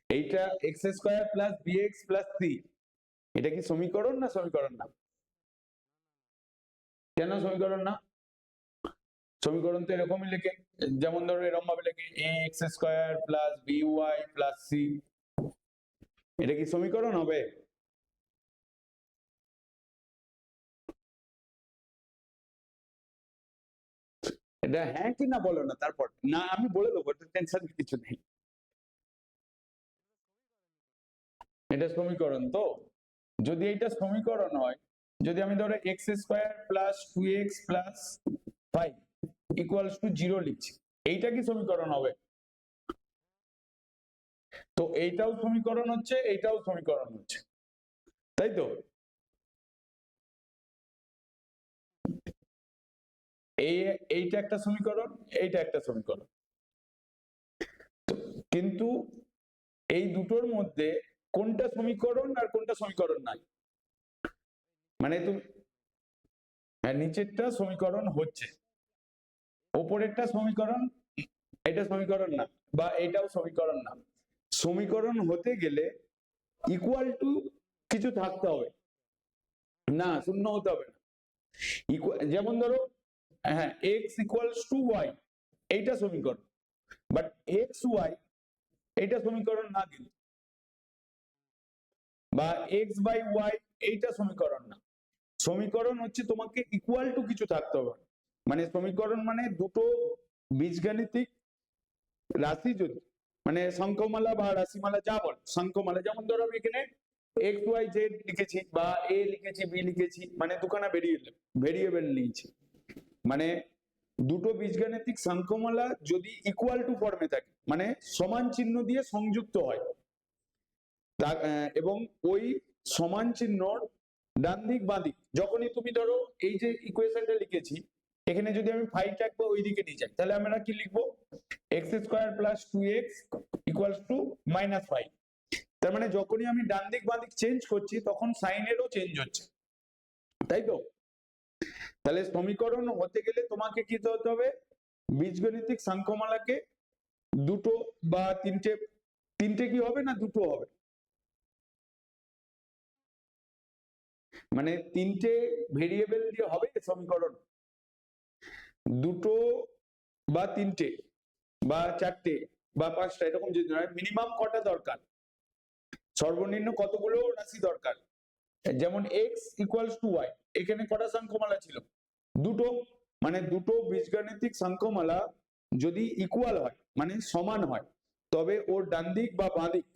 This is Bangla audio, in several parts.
এইটা x square plus b x plus c, এটা কি সমীকরণ না সমীকরণ না? কেন সমীকরণ না? সমীকরণ তো এরকমই লেখে, যেমন ধরো এরকম ভাবে লেখে a x square plus b y plus c, এটা কি সমীকরণ হবে? এটা হ্যাঁ কি না বলো না, তারপর না আমি বলে দেবো, টেনশন কিছু নেই। এটা সমীকরণ তো, যদি এটা সমীকরণ হয়, যদি আমি ধরো x square plus two x plus five equals to 0 লিখছি, এইটা কি সমীকরণ হবে? তো এইটাও সমীকরণ হচ্ছে, এইটাও সমীকরণ হচ্ছে, তাই তো? এইটা একটা সমীকরণ, এইটা একটা সমীকরণ, কিন্তু এই দুটোর মধ্যে কোনটা সমীকরণ আর কোনটা সমীকরণ নাই? মানে তুমি, হ্যাঁ নিচেরটা সমীকরণ হচ্ছে, ওপরেরটা সমীকরণ, এটা সমীকরণ না, বা এটাও সমীকরণ না। সমীকরণ হতে গেলে ইকুয়াল টু কিছু থাকতে হবে, না শূন্য হতে হবে না। যেমন ধরো, হ্যাঁ এক্স ইকুয়ালস টু ওয়াই, এইটা সমীকরণ, বাট এক্স ওয়াই এইটা সমীকরণ না কিন্তু, বা এক্স বাই ওয়াই এইটা সমীকরণ না। সমীকরণ হচ্ছে তোমাকে ইকুয়াল টু কিছু থাকতে হবে, মানে সমীকরণ মানে দুটো বীজগাণিতিক রাশি, যদি মানে সংখ্যামালা বা রাশিমালা যা বল সংখ্যামালা, যেমন ধরো আমি এখানে এক্স ওয়াই জেড লিখেছি বা এ লিখেছি বি লিখেছি, মানে দুখানা ভেরিয়েবল নিয়েছি, মানে দুটো বীজগাণিতিক সংখ্যামালা যদি ইকুয়াল টু ফর্মে থাকে, মানে সমান চিহ্ন দিয়ে সংযুক্ত হয়, এবং ওই সমান চিহ্নর ডান দিক বাঁ দিক, যখনই তুমি ধরো এই যে ইকুয়েশনটা লিখেছি, এখানে যদি আমি ফাইভটা একবার ওই দিকে নিয়ে যাই, তাহলে আমরা কি লিখবো? X square plus two x equals to minus five. তার মানে যখনই আমি ডান দিক বাঁ দিক চেঞ্জ করছি, তখন সাইনেরও চেঞ্জ হচ্ছে, তাই তো? তাহলে সমীকরণ হতে গেলে তোমাকে কি হতে হবে? বীজগণিতিক সংখ্যামালাকে দুটো বা তিনটে, তিনটে কি হবে না দুটো হবে, মানে তিনটে ভেরিয়েবল দিয়ে হবে সমীকরণ, দুটো বা তিনটে বা চারটে বা পাঁচটা, এরকম যদি নয়, মিনিমাম কটা দরকার, সর্বনিম্ন কতগুলো রাশি দরকার? যেমন এক্স ইকুয়ালস টু ওয়াই, এখানে কটা সংখ্যামালা ছিল? দুটো, মানে দুটো বীজগাণিতিক সংখ্যামালা যদি ইকুয়াল হয় মানে সমান হয়, তবে ওর ডান দিক বা বাঁ দিক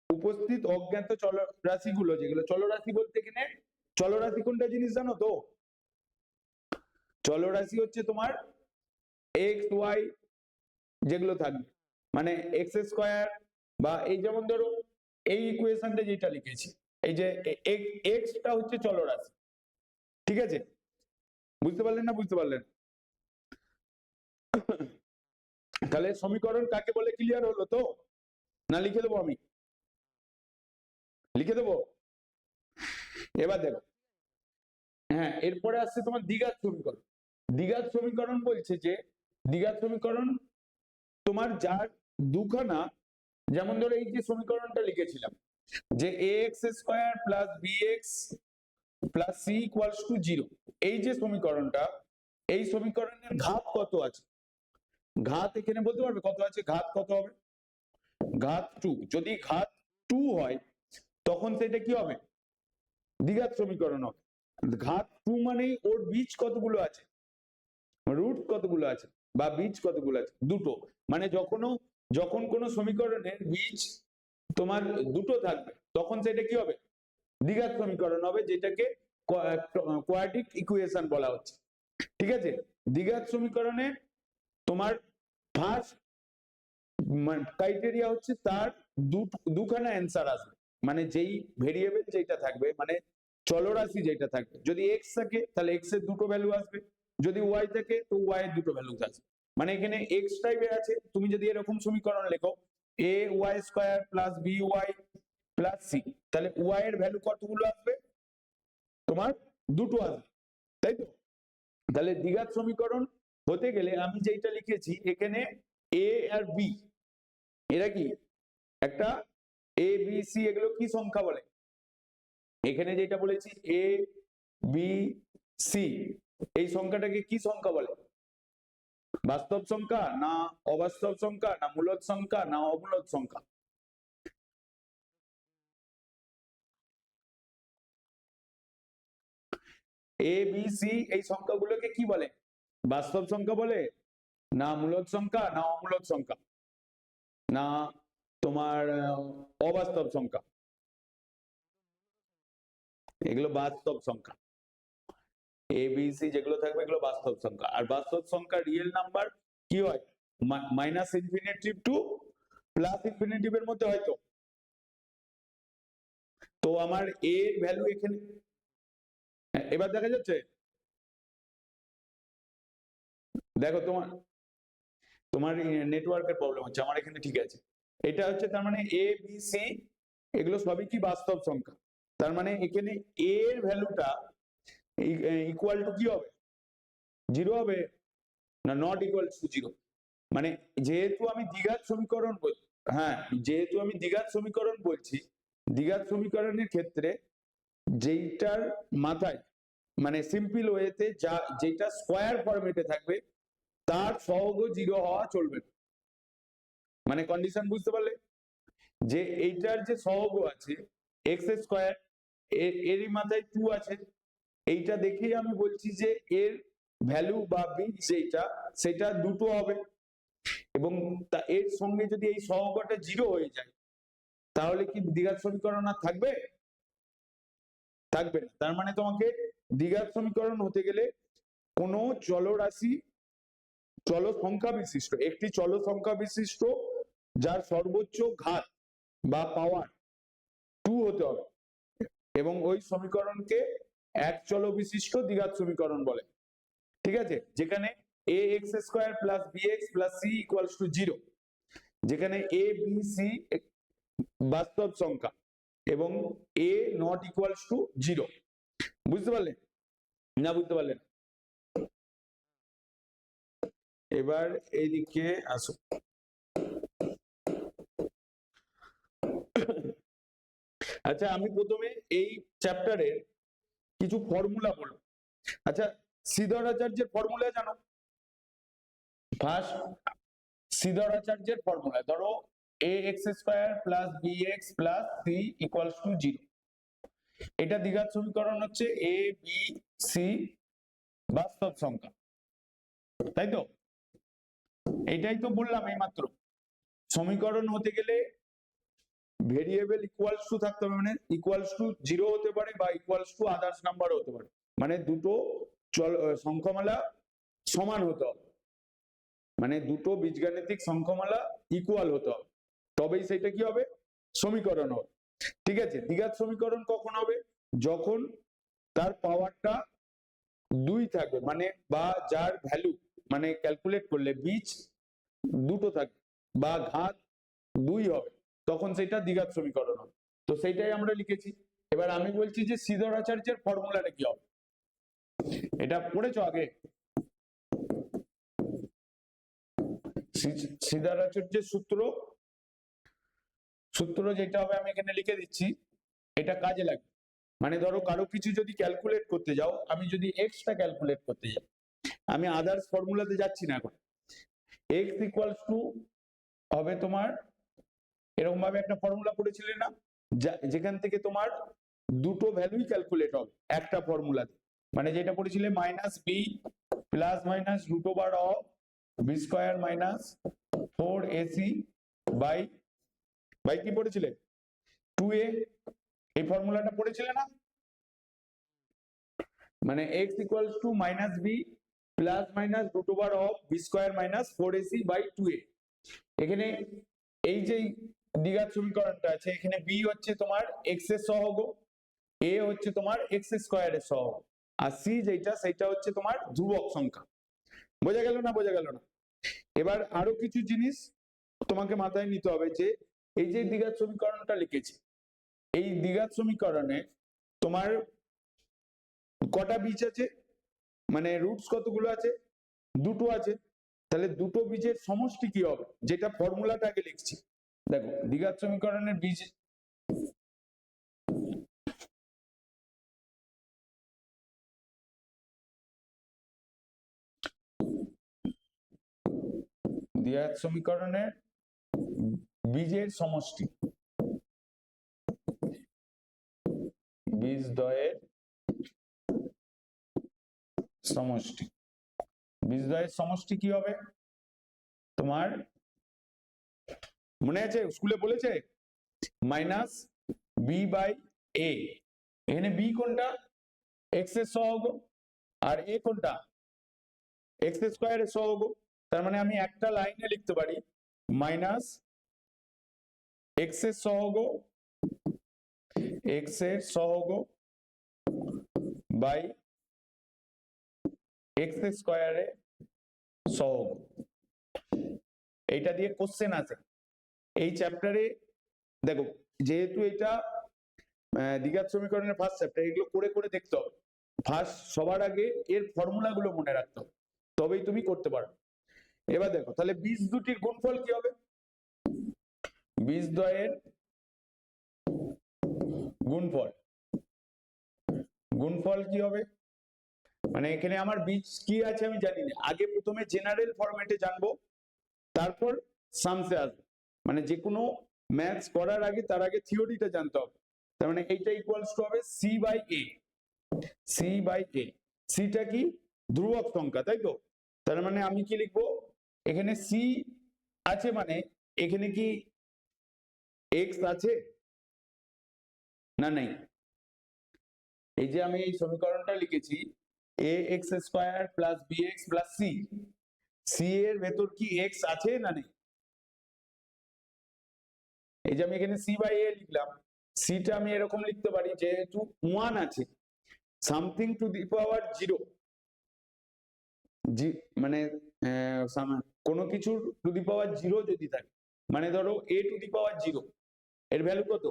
উপস্থিত অজ্ঞাত চলরাশিগুলো, যেগুলো চলরাশি বলতে এখানে চলরাশি কোনটা জিনিস জানো তো? চলরাশি হচ্ছে তোমার এক্স ওয়াই যেগুলো থাকবে, মানে এক্স স্কোয়ার, বা এই যেমন ধরো এই ইকুয়েশনটা যেটা লিখেছি, এই যে এক্সটা হচ্ছে চলরাশি, ঠিক আছে? বুঝতে পারলেন না বুঝতে পারলেন? তাহলে সমীকরণ কাকে বলে ক্লিয়ার হলো তো? না লিখে দেবো আমি? লিখে দেবো? এবার দেখো, হ্যাঁ এরপরে আসছে তোমার দ্বিঘাত সমীকরণ। দ্বিঘাত সমীকরণ বলছে যে, দ্বিঘাত সমীকরণ তোমার যার দুখানা, যেমন ধরো এই যে সমীকরণটা লিখেছিলাম যে a x square plus b x plus c equals to 0, এই যে সমীকরণটা, এই সমীকরণের ঘাত কত আছে? ঘাত এখানে বলতে পারবে কত আছে? ঘাত কত হবে? ঘাত 2। যদি ঘাত 2 হয়, তখন সেটা কি হবে? দ্বিঘাত সমীকরণ হবে। ঘাত 2 মানেই ওর বীজ কতগুলো আছে, রুট কতগুলো আছে, বা বীজ কতগুলো আছে? দুটো। মানে যখন কোনো সমীকরণের বীজ তোমার দুটো থাকবে, তখন সেটা কি হবে? দ্বিঘাত সমীকরণ হবে, যেটাকে কোয়াড্রিক ইকুয়েশন বলা হচ্ছে, ঠিক আছে? দ্বিঘাত সমীকরণে তোমার ফার্স্ট ক্রাইটেরিয়া হচ্ছে তার দুখানা অ্যান্সার আসবে, মানে যেই ভেরিয়েবল যেটা থাকবে, মানে চলরাশি যেটা থাকবে, যদি এক্স থাকে তাহলে এক্স এর দুটো ভ্যালু আসবে, যদি ওয়াই থাকে তো ওয়াই এর দুটো ভ্যালু আসবে। মানে এখানে এক্স টাইপের আছে, তুমি যদি এরকম সমীকরণ লেখো a y square plus b y plus c, তাহলে ওয়াই এর ভ্যালু কতগুলো আসবে? তোমার দুটো আসবে, তাই তো? তাহলে দ্বিঘাত সমীকরণ হতে গেলে আমি যেটা লিখেছি এখানে এ আর বি, এরা কি একটা এ বি সি এগুলো কি সংখ্যা বলে? এখানে যেটা বলেছি এ বি সি, এই সংখ্যাটাকে কি সংখ্যা বলে? বাস্তব সংখ্যা না অবাস্তব সংখ্যা না মূলদ সংখ্যা না অমূলদ সংখ্যা? এ বি সি এই সংখ্যাগুলোকে কি বলে? বাস্তব সংখ্যা বলে না মূলদ সংখ্যা না অমূলদ সংখ্যা না তোমার অবাস্তব সংখ্যা? এগুলো বাস্তব সংখ্যা। এ বি সি যেগুলো থাকবে এগুলো বাস্তব সংখ্যা। আর বাস্তব সংখ্যা রিয়েল নাম্বার কি হয়? মাইনাস ইনফিনিটিভ টু প্লাস ইনফিনিটিভের মধ্যে হয়তো। তো আমার এ এর ভ্যালু এখানে, এবার দেখা যাচ্ছে? দেখো তোমার তোমার নেটওয়ার্কের প্রবলেম হচ্ছে, আমার এখানে ঠিক আছে। এটা হচ্ছে তার মানে এ বি সি এগুলো সবই কি বাস্তব সংখ্যা। তার মানে এখানে এ এর ভ্যালুটা ইকুয়াল টু কি হবে? 0 হবে না নট ইকুয়াল টু 0? মানে যেহেতু আমি দ্বিঘাত সমীকরণ বলছি, হ্যাঁ যেহেতু আমি দ্বিঘাত সমীকরণ বলছি, দ্বিঘাত সমীকরণের ক্ষেত্রে যেইটার মাথায় মানে সিম্পল ওয়েতে যা যেটা স্কয়ার ফরম্যাটে থাকবে তার সহগ 0 হওয়া চলবে না। মানে কন্ডিশন বুঝতে পারলে? যে এইটার যে সহগ আছে এক্স স্কয়ার, এরই মাথায় 2 আছে, এইটা দেখেই আমি বলছি যে এর ভ্যালু বা বীজ যেটা সেটা দুটো হবে। এবং এর সঙ্গে যদি এই সহগটা 0 হয়ে যায় তাহলে কি দ্বিঘাত সমীকরণ আর থাকবে? থাকবে না। তার মানে তোমাকে দ্বিঘাত সমীকরণ হতে গেলে কোনো চলরাশি চল সংখ্যা বিশিষ্ট, একটি চল সংখ্যা বিশিষ্ট যার সর্বোচ্চ ঘাত বা পাওয়ার 2 হতে হবে, এবং ওই সমীকরণকে এক চল বিশিষ্ট দ্বিঘাত সমীকরণ বলে। ঠিক আছে? যেখানে a x square plus b x plus c equals to 0, যেখানে এ বি সি বাস্তব সংখ্যা এবং এ নট ইকুয়ালস টু 0। বুঝতে পারলে না বুঝতে পারলেন? এবার এইদিকে আসো। আচ্ছা আমি প্রথমে এই চ্যাপ্টারের কিছু ফর্মুলা বলবো। আচ্ছা শ্রীধর আচার্যের ফর্মুলা জানো? ফার্স্ট শ্রীধর আচার্যের ফর্মুলা ধরো a x square plus b x plus c equals to 0। এটা দ্বিঘাত সমীকরণ হচ্ছে এ বি সি বাস্তব সংখ্যা, তাই তো? এইটাই তো বললাম এইমাত্র। সমীকরণ হতে গেলে ভেরিয়েবল ইকুয়ালস টু থাকতে হবে, মানে ইকুয়ালস টু 0 হতে পারে বা ইকুয়ালস টু আদার্স নাম্বারও হতে পারে, মানে দুটো সংখ্যামালা সমান হতে হবে, মানে দুটো বীজগাণিতিক সংখ্যামালা ইকুয়াল হতে হবে, তবেই সেটা কি হবে? সমীকরণ হবে। ঠিক আছে? দ্বিঘাত সমীকরণ কখন হবে? যখন তার পাওয়ারটা 2 থাকবে, মানে বা যার ভ্যালু মানে ক্যালকুলেট করলে বীজ দুটো থাকবে বা ঘাত 2 হবে, তখন সেটা দ্বিঘাত সমীকরণ হবে। তো সেইটাই আমরা লিখেছি। এবার আমি বলছি যে শ্রীধর আচার্যের ফর্মুলাটা কি হবে? এটা পড়েছো আগে? শ্রীধর আচার্যের সূত্র যেটা হবে আমি এখানে লিখে দিচ্ছি, এটা কাজে লাগবে। মানে ধরো কারো কিছু যদি ক্যালকুলেট করতে যাও, আমি যদি এক্সটা ক্যালকুলেট করতে যাই, আমি আদার্স ফর্মুলাতে যাচ্ছি না এখন। এক্স ইকুয়ালস টু হবে তোমার এরকম ভাবে একটা ফর্মুলা পড়েছিলে না, যেখান থেকে তোমার দুটো ভ্যালুই ক্যালকুলেট হবে একটা ফর্মুলাতে, মানে যেটা পড়েছিলে minus b plus minus root over of b square minus 4ac by by কি পড়েছিলে 2a, এই ফর্মুলাটা পড়েছিলে না? মানে x equals to minus b plus minus root over of b square minus 4ac by 2a। এখানে এই যে দ্বিঘাত সমীকরণটা আছে, এখানে b হচ্ছে তোমার x এর সহগ, a হচ্ছে তোমার x স্কয়ারের সহগ, আর c যেটা সেটা হচ্ছে তোমার ধ্রুবক সংখ্যা। বোঝা গেল না? বোঝা গেল না? এবার আরো কিছু জিনিস তোমাকে মাথায় নিতে হবে, যে এই যে দ্বিঘাত সমীকরণটা লিখেছি, এই দ্বিঘাত সমীকরণে তোমার কটা বীজ আছে, মানে রুটস কতগুলো আছে? দুটো আছে। তাহলে দুটো বীজের সমষ্টি কি হবে, যেটা ফর্মুলাটা আগে লিখছি, দেখো দ্বিঘাত সমীকরণের বীজ দ্বিঘাত সমীকরণের বীজের সমষ্টি, বীজদ্বয়ের সমষ্টি, বীজদ্বয়ের সমষ্টি কি হবে তোমার মনে আছে স্কুলে বলেছে মাইনাস বি বাই এ, এখানে বি কোনটা এক্স এর সহগ আর এ কোনটা এক্স স্কোয়ারের সহগ, তার মানে আমি একটা লাইনে লিখতে পারি মাইনাস এক্স এর সহগ, এক্স এর সহগ বাই এক্স স্কোয়ারের সহগ। এইটা দিয়ে কোশ্চেন আছে এই চ্যাপ্টারে। দেখো যেহেতু এটা দ্বিঘাত সমীকরণের ফার্স্ট চ্যাপ্টার, এগুলো করে করে দেখতে হবে। ফার্স্ট সবার আগে এর ফর্মুলা গুলো মনে রাখতে হবে, তবেই তুমি করতে পারবে। এবার দেখো তাহলে বীজ দুটির গুণফল কি হবে, বীজদ্বয়ের গুণফল, গুণফল কি হবে মানে এখানে আমার বীজ কি আছে আমি জানি না, আগে প্রথমে জেনারেল ফরম্যাটে জানবো, তারপর সামসে আসবো। মানে যে কোনো ম্যাথস করার আগে তার আগে থিওরিটা জানতে হবে। তার মানে এইটা ইকুয়ালস টু হবে c by a, c by a. সিটা কি ধ্রুবক সংখ্যা, তাই তো? তার মানে আমি কি লিখবো এখানে সি আছে মানে এখানে কি এক্স আছে না নেই? এই যে আমি এই সমীকরণটা লিখেছি a x square plus b x plus c, c এর ভেতর কি এক্স আছে না নেই? এই যে আমি এখানে সি বাই এ লিখলাম, সিটা আমি এরকম লিখতে পারি যেহেতু ওয়ান আছে something to the power zero, মানে কোনো কিছুর টু দি পাওয়ার জিরো যদি থাকে, মানে ধরো এ টু দি পাওয়ার জিরো, এর ভ্যালু কত?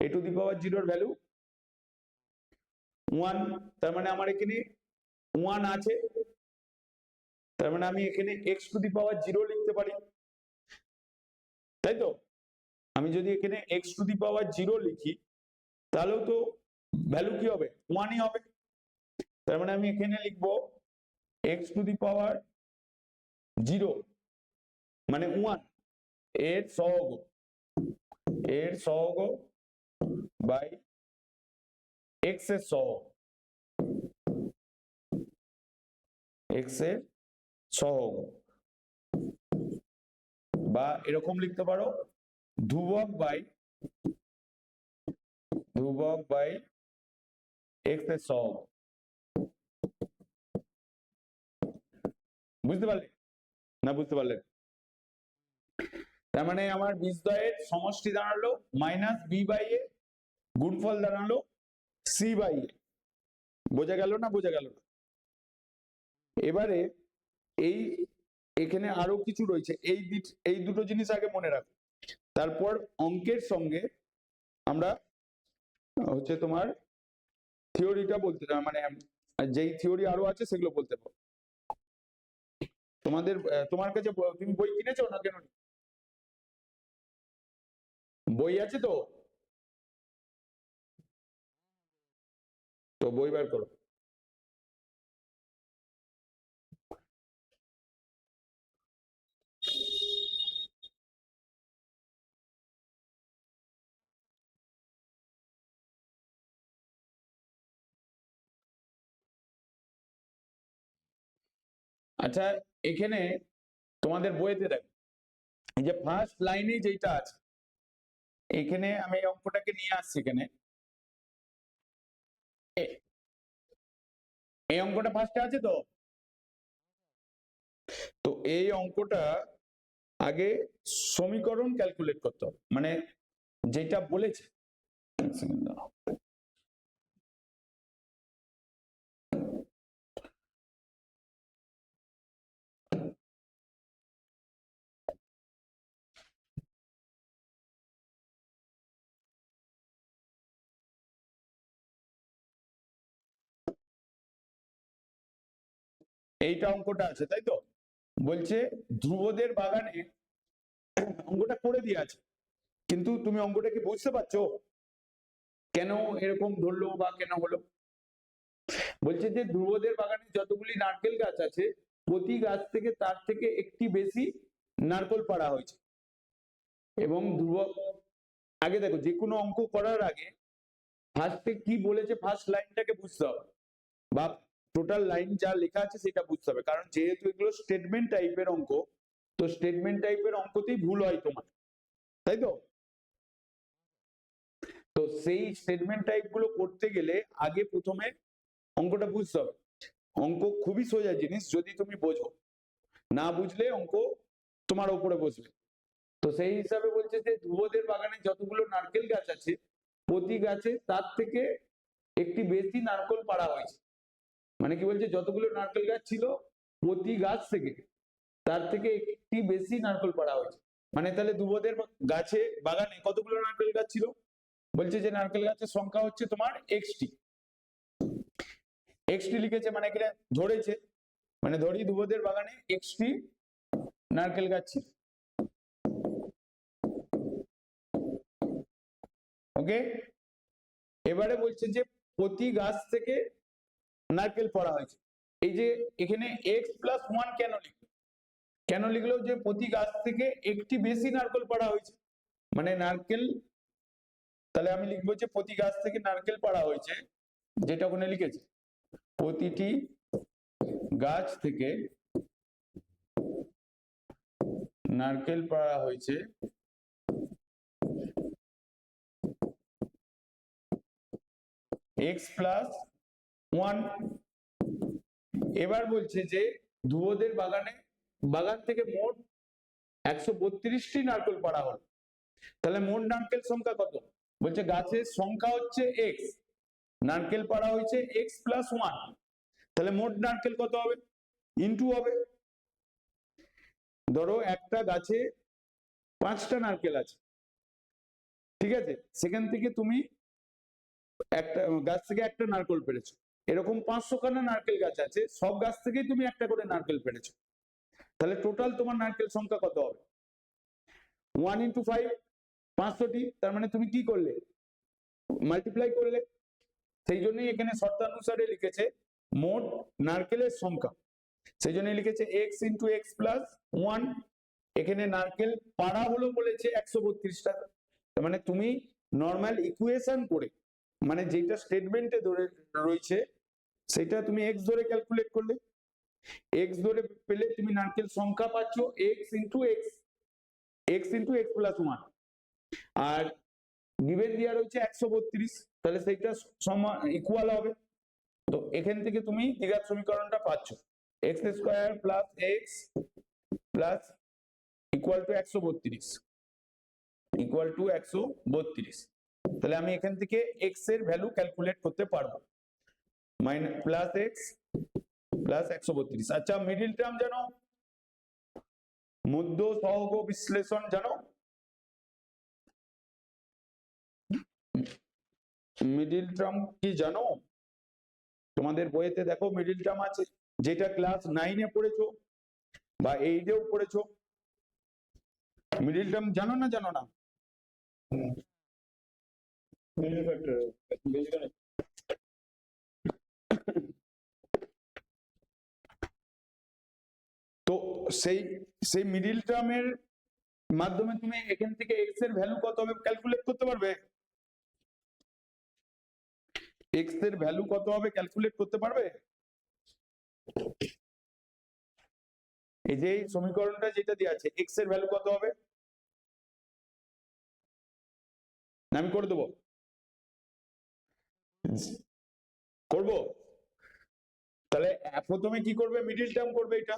এ টু দি পাওয়ার জিরোর ভ্যালু ওয়ান। তার মানে আমার এখানে ওয়ান আছে, তার মানে আমি এখানে x to the power zero লিখতে পারি, তাই তো? আমি যদি এখানে x to the power zero লিখি তাহলেও তো ভ্যালু কি হবে ওয়ানই হবে। তার মানে আমি এখানে লিখবো x to the power zero মানে ওয়ান এর সহগ, এর সহগ বাই এক্স এর সহগ, এক্স এর সহগ, বা এরকম লিখতে পারো ধ্রুবক বাই এক্স এর সহগ। বুঝতে পারলে না বুঝতে পারলে? তার মানে আমার বীজদ্বয়ের সমষ্টি দাঁড়ালো মাইনাস বি বাই এ, গুণফল দাঁড়ালো সি বাই এ। বোঝা গেল না বোঝা গেল না? এবারে এই এখানে আরো কিছু রয়েছে, এই দুটো জিনিস আগে মনে রাখো, তারপর অঙ্কের সঙ্গে আমরা হচ্ছে তোমার থিওরিটা বলতে মানে যেই থিওরি আরো আছে সেগুলো বলতে পারো। তোমার কাছে তুমি বই কিনেছো না কেন? বই আছে তো? তো বই বার করো। আচ্ছা এখানে তোমাদের বইতে দেখো এই যে ফার্স্ট লাইনে যেটা আছে, এখানে আমি এই অঙ্কটাকে নিয়ে আসছি, এখানে এই অঙ্কটা ফার্স্টে আছে তো? তো এই অঙ্কটা আগে সমীকরণ ক্যালকুলেট করতে হবে, মানে যেটা বলেছে। এইটা অঙ্কটা আছে তাই তো? বলছে ধ্রুবদের বাগানে অঙ্কটা করে দিয়ে আছে, কিন্তু তুমি অঙ্কটা কি বুঝতে পারছো কেন এরকম ধরলো বা কেন হলো? বলছে যে ধ্রুবদের বাগানে যতগুলি নারকেল গাছ আছে প্রতি গাছ থেকে তার থেকে একটি বেশি নারকেল পাড়া হয়েছে। এবং ধ্রুব, আগে দেখো যে কোনো অঙ্ক করার আগে ফার্স্টে কি বলেছে ফার্স্ট লাইনটাকে বুঝতে হবে, বা টোটাল লাইন যা লেখা আছে সেটা বুঝতে হবে, কারণ যেহেতু এগুলো স্টেটমেন্ট টাইপের অঙ্ক, তো স্টেটমেন্ট টাইপের অঙ্কতেই ভুল হয় তোমার, তাই তো? তো সেই স্টেটমেন্ট টাইপ গুলো করতে গেলে আগে প্রথমে অঙ্কটা বুঝতে হবে। অঙ্ক খুবই সোজা জিনিস যদি তুমি বোঝো, না বুঝলে অঙ্ক তোমার উপরে বসবে। তো সেই হিসাবে বলছে যে ধ্রুবদের বাগানে যতগুলো নারকেল গাছ আছে প্রতি গাছে তার থেকে একটি বেশি নারকেল পাড়া হয়েছে। মানে কি বলছে, যতগুলো নারকেল গাছ ছিল প্রতি গাছ থেকে তার থেকে একটি বেশি নারকেল পাড়া হয়েছে। মানে তাহলে ধ্রুবদের গাছে বাগানে কতগুলো নারকেল গাছ ছিল? বলছে যে নারকেল গাছের সংখ্যা হচ্ছে তোমার এক্সটি। এক্সটি লিখেছে মানে কি ধরেছে, মানে ধরি ধ্রুবদের বাগানে এক্সটি নারকেল গাছ ছিল। ওকে, এবারে বলছে যে প্রতি গাছ থেকে নারকেল পড়া হয়েছে। এই যে এখানে x+1 কেন লিখলো? কেন লিখলো? যে প্রতি গাছ থেকে একটি বেশি নারকেল পাড়া হয়েছে, মানে নারকেল, তাহলে আমি লিখবো যে প্রতি গাছ থেকে নারকেল পাড়া হয়েছে, যেটা ওখানে লিখেছে প্রতিটি গাছ থেকে নারকেল পাড়া হয়েছে x+1। এবার বলছে যে ধ্রুবদের বাগান থেকে মোট 132টি নারকেল পাড়া হলো। তাহলে মোট নারকেল সংখ্যা কত? বলছে গাছের সংখ্যা হচ্ছে x, নারকেল পাড়া হয়েছে x+1, তাহলে মোট নারকেল কত হবে? ইনটু হবে। ধরো একটা গাছে 5টা নারকেল আছে, ঠিক আছে, সেখান থেকে তুমি একটা গাছ থেকে একটা নারকেল পেরেছো, এরকম 500খানা নারকেল গাছ আছে, সব গাছ থেকেই তুমি একটা করে নারকেল পেরেছো, তাহলে টোটাল তোমার নারকেল সংখ্যা কত হবে? 1 × 5, 500টি। তার মানে তুমি কি করলে? মাল্টিপ্লাই করলে। সেই জন্যই এখানে শর্তানুসারে লিখেছে মোট নারকেলের সংখ্যা, সেই জন্য লিখেছে x × x+1। এখানে নারকেল পাড়া হলো বলেছে 132টা, তার মানে তুমি নর্মাল ইকুয়েশন করে, মানে যেটা স্টেটমেন্টে ধরে রয়েছে সেটা তুমি x ধরে ক্যালকুলেট করলে, x ধরে পেলে তুমি নারকেল সংখ্যা পাচ্ছ x × x+1, আর গিভেন দেওয়া রয়েছে 132, তাহলে সেইটা সমান ইকুয়াল হবে। তো এখান থেকে তুমি দ্বিঘাত সমীকরণটা পাচ্ছ x² + x plus equal to 132। তাহলে আমি এখান থেকে x এর ভ্যালু ক্যালকুলেট করতে পারবো, +x + 132। আচ্ছা, মিডিল টার্ম জানো? মধ্য সহগ বিশ্লেষণ জানো? মিডিল টার্ম কি জানো? তোমাদের বইতে দেখো মিডিল টার্ম আছে, যেটা ক্লাস 9-এ পড়েছো বা 8-এও পড়েছো। মিডিল টার্ম জানো না? জানো না? তো সেই মিডিল টার্মের মাধ্যমে তুমি এখান থেকে x এর ভ্যালু কত হবে ক্যালকুলেট করতে পারবে? x এর ভ্যালু কত হবে ক্যালকুলেট করতে পারবে? এই যে সমীকরণটা যেটা দেওয়া আছে x এর ভ্যালু কত হবে? আমি করে দেবো, করব। তাহলে প্রথমে কি করবে? মিডিল টার্ম করবে এটা,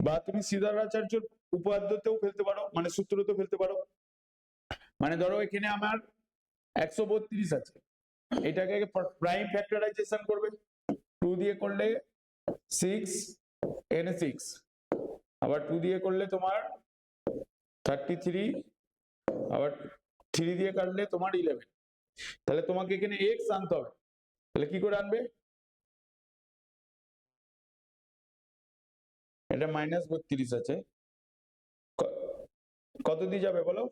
বা তুমি শ্রীধরাচার্যের উপপাদ্যতেও ফেলতে পারো, মানে সূত্রতেও ফেলতে পারো। মানে ধরো এখানে আমার 132 আছে, এটাকে প্রাইম ফ্যাক্টরাইজেশন করবে, 2 দিয়ে করলে 6 এখানে 6, আবার 2 দিয়ে করলে তোমার 33, আবার 3 দিয়ে কাটলে তোমার 11। তাহলে তোমাকে এখানে x আনতে হবে, তাহলে কি করে আনবে? এটা -32 আছে, কত দিয়ে যাবে বলো?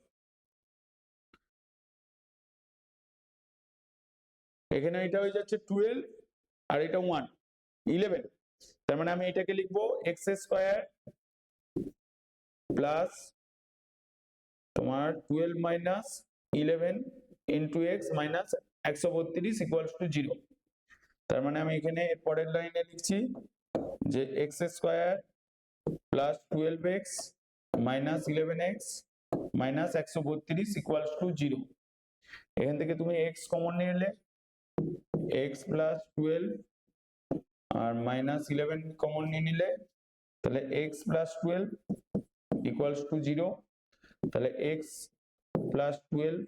এখানে এটা হয়ে যাচ্ছে 12 আর এটা 1 11, তার মানে আমি এটাকে লিখবো এক্স স্কোয়ার প্লাস তোমার 12 minus 11 into x minus 132 equals to 0। তার মানে আমি এখানে পরের লাইনে লিখছি যে x square plus 12x minus 11x minus 132 equals to 0। এখান থেকে তুমি x কমন নিয়ে নিলে, x প্লাস 12 আর মাইনাস 11 কমন নিয়ে নিলে, তাহলে x প্লাস 12 ইকুয়ালস টু 0। তাহলে x প্লাস 12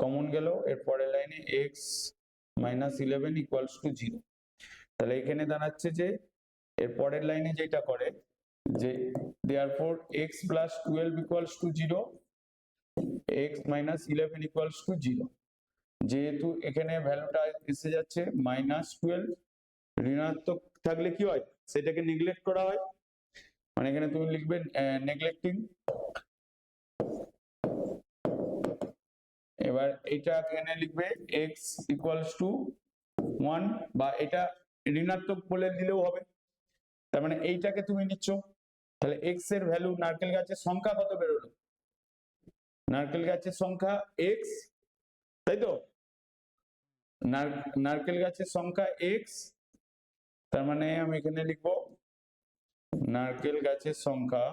কমন গেল, এর পরের লাইনে x মাইনাস 11 ইকুয়ালস টু 0। তাহলে এখানে দাঁড়াচ্ছে যে এর পরের লাইনে যেটা করে যে therefore x plus 12 equals to 0, x minus 11 equals to 0। যেহেতু এখানে ভ্যালুটা এসে যাচ্ছে -12, ঋণাত্মক থাকলে কি হয় সেটাকে নেগলেক্ট করা হয়, মানে এখানে তুমি লিখবে নেগলেক্টিং। এবার এটা এখানে লিখবে x equals to 1, বা এটা ঋণাত্মক বলে দিলেও হবে। তার মানে এইটাকে তুমি নিচ্ছ, তাহলে x এর ভ্যালু, নারকেল গাছের সংখ্যা কত বেরোলো? নারকেল গাছের সংখ্যা x, তাই তো? নারকেল গাছের সংখ্যা x, তার মানে আমি এখানে লিখবো নারকেল গাছের সংখ্যা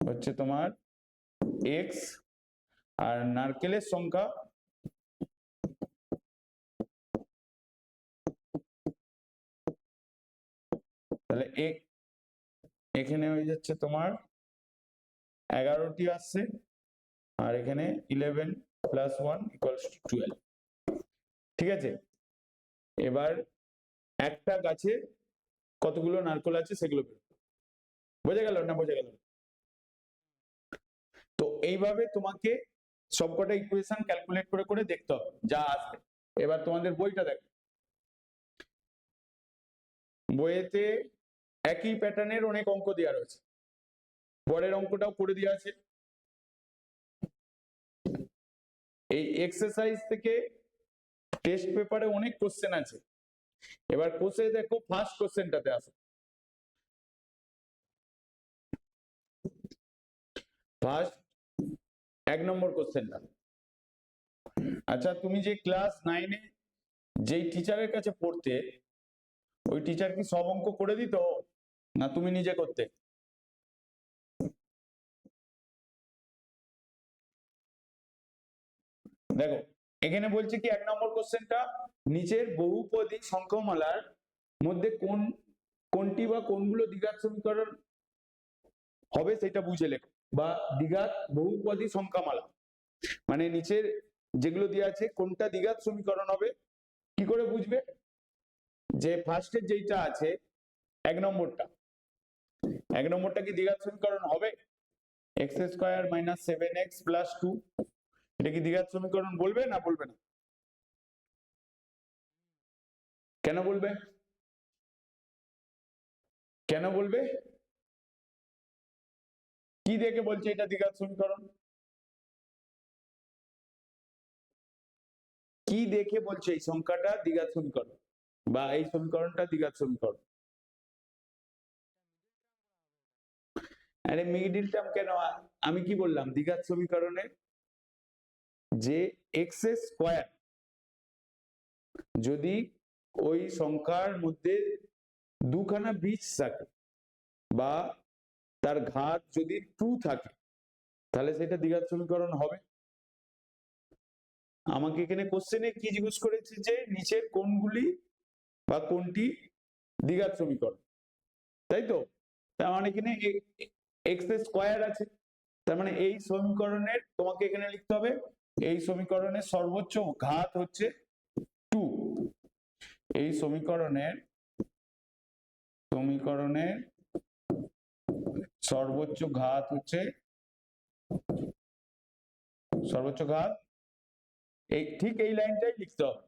হচ্ছে তোমার x, আর নারকেলের সংখ্যা তাহলে এখানে হয়ে যাচ্ছে তোমার 11টি আসছে, আর এখানে 11 প্লাস 1 ইকুয়ালস টু 12। ঠিক আছে, এবার একটা গাছে কতগুলো নারকেল আছে সেগুলো বোঝা গেল না? বোঝা গেল? তো এইভাবে তোমাকে সবকটা ইকুয়েশন ক্যালকুলেট করে করে দেখতে হবে যা আসবে। এবার তোমাদের বইটা দেখো, বইয়েতে একই প্যাটার্নের অনেক অঙ্ক দেওয়া রয়েছে, পরের অঙ্কটাও করে দেওয়া আছে। এই এক্সারসাইজ থেকে টেস্ট পেপারে অনেক কোশ্চেন আছে। এবার কোশ্চেন দেখো, ফার্স্ট কোশ্চেনটাতে আসো। ফার্স্ট 1 নম্বর কোশ্চেনটা, আচ্ছা তুমি যে ক্লাস 9-এ যেই টিচারের কাছে পড়তে, ওই টিচার কি সব অঙ্ক করে দিত না তুমি নিজে করতে? দেখো এখানে বলছে কি 1 নম্বর কোশ্চেনটা, নিচের বহুপদী সংখ্যামালার মধ্যে কোনটি বা কোনগুলো দ্বিঘাত সমীকরণ হবে সেটা বুঝে লেখো, বা দ্বিঘাত বহুপদী সংখ্যামালা মানে নিচের যেগুলো দেওয়া আছে কোনটা দ্বিঘাত সমীকরণ হবে কি করে বুঝবে? যে ফার্স্টের যেটা আছে 1 নম্বরটা, 1 নম্বরটা কি দ্বিঘাত সমীকরণ হবে? x square minus 7x plus 2, এটা কি দ্বিঘাত সমীকরণ বলবে না বলবে না? কেন বলবে? কেন বলবে? কি দেখে বলছে এটা দ্বিঘাত সমীকরণ? কি দেখে বলছে এই সংখ্যাটা দ্বিঘাত সমীকরণ বা এই সমীকরণটা দ্বিঘাত সমীকরণ? আরে মিডিল টার্ম কেন? আমি কি বললাম দ্বিঘাত সমীকরণে যে এক্স স্কয়ার যদি ওই সংখ্যার মধ্যে দুখানা বীজ থাকে বা তার ঘাত যদি 2 থাকে তাহলে সেটা দ্বিঘাত সমীকরণ হবে। আমাকে এখানে কোশ্চেনে কি জিজ্ঞেস করেছে যে নিচের কোনগুলি বা কোনটি দ্বিঘাত সমীকরণ, তাই তো? তার মানে এখানে এক্স স্কয়ার আছে, তার মানে এই সমীকরণের তোমাকে এখানে লিখতে হবে এই সমীকরণের সর্বোচ্চ ঘাত হচ্ছে 2। এই সমীকরণের সর্বোচ্চ ঘাত হচ্ছে এই, ঠিক এই লাইনটাই লিখতে হবে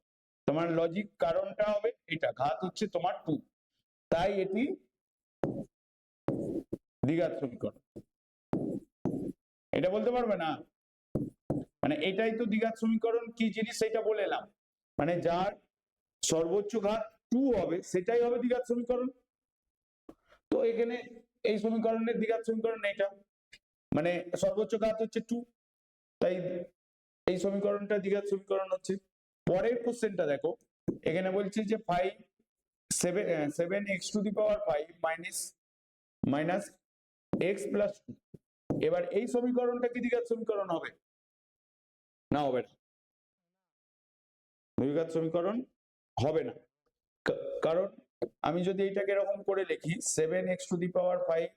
তোমার লজিক, কারণটা হবে এটা ঘাত হচ্ছে তোমার 2, তাই এটি দ্বিঘাত সমীকরণ। এটা বলতে পারবে না? মানে এটাই তো দ্বিঘাত সমীকরণ, কি জিনিস সেটা বলে এলাম। মানে যার সর্বোচ্চ ঘাত 2 হবে সেটাই হবে দ্বিঘাত সমীকরণ। তো এখানে এই সমীকরণের দ্বিঘাত সমীকরণ এইটা, মানে সর্বোচ্চ ঘাত হচ্ছে 2, তাই এই সমীকরণটা দ্বিঘাত সমীকরণ হচ্ছে। পরের কোশ্চেনটা দেখো, এখানে বলছে যে 7x two the power 5 minus x plus 2। এবার এই সমীকরণটা কি দ্বিঘাত সমীকরণ হবে? না, হবে না, দ্বিঘাত সমীকরণ হবে না। কারণ আমি যদি এটাকে এরকম করে লিখি 7x two the power 5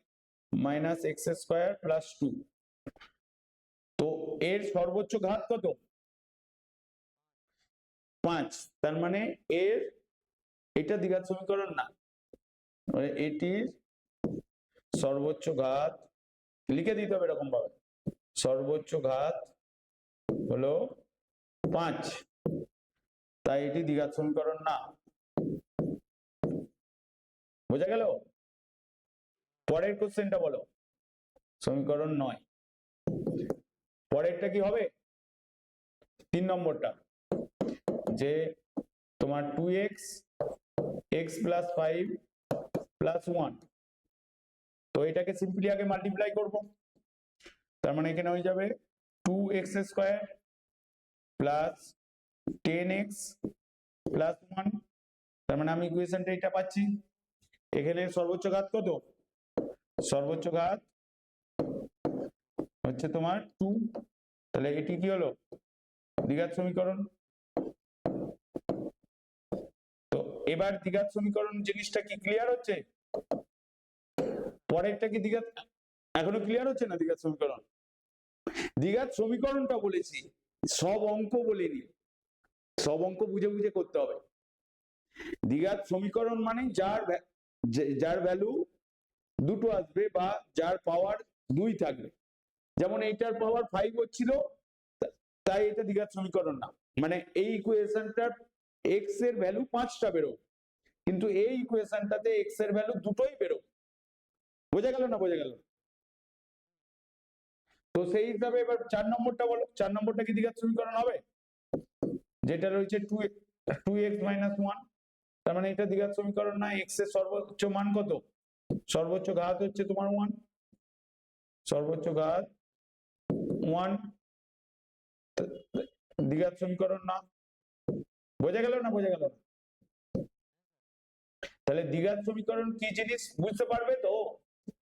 minus x square plus 2, তো এর সর্বোচ্চ ঘাত কত? 5। তার মানে এর এটা দ্বিঘাত সমীকরণ না, মানে এটির সর্বোচ্চ ঘাত লিখে দিতে হবে এরকম ভাবে, সর্বোচ্চ ঘাত হলো 5, তাই এটি দ্বিঘাত সমীকরণ না। বোঝা গেল? পরের কোশ্চেনটা বলো, সমীকরণ 9। পরেরটা কি হবে? 3 নম্বরটা, যে তোমার 2x x প্লাস 5 প্লাস 1, তো এটাকে সিম্পলি আগে মাল্টিপ্লাই করব। তার মানে এখানে হয়ে যাবে 2x square plus 10x plus 1, তার মানে আমি ইকুয়েশনটা এটা পাচ্ছি। এখানে সর্বোচ্চ ঘাত কত? সর্বোচ্চ ঘাত হচ্ছে তোমার 2, তাহলে এটি কি হলো? দ্বিঘাত সমীকরণ। তো এবার দ্বিঘাত সমীকরণ জিনিসটা কি ক্লিয়ার হচ্ছে? পরেরটা কি দ্বিঘাত, এখনো ক্লিয়ার হচ্ছে না? দ্বিঘাত সমীকরণ, দ্বিঘাত সমীকরণটা বলেছি, সব অঙ্ক বলিনি, সব অঙ্ক বুঝে বুঝে করতে হবে। দ্বিঘাত সমীকরণ মানে যার ভ্যালু দুটো আসবে বা যার পাওয়ার 2 থাকবে। যেমন এইটার পাওয়ার 5 হচ্ছিল, তাই এটা দ্বিঘাত সমীকরণ না। মানে এই ইকুয়েশনটার x এর ভ্যালু 5টা বেরো, কিন্তু এই ইকুয়েশনটাতে x এর ভ্যালু দুটোই বেরো। বোঝা গেল না? বোঝা গেল? তো সেই হিসাবে এবার 4 নম্বরটা বলো, 4 নম্বরটা কি দ্বিঘাত সমীকরণ হবে? যেটা রয়েছে 2x মাইনাস 1, তার মানে এটা দ্বিঘাত সমীকরণ না। x এর সর্বোচ্চ মান কত? সর্বোচ্চ ঘাত হচ্ছে তোমার 1, সর্বোচ্চ ঘাত 1, দ্বিঘাত সমীকরণ না। বোঝা গেল না? বোঝা গেল না? তাহলে দ্বিঘাত সমীকরণ কি জিনিস বুঝতে পারবে তো?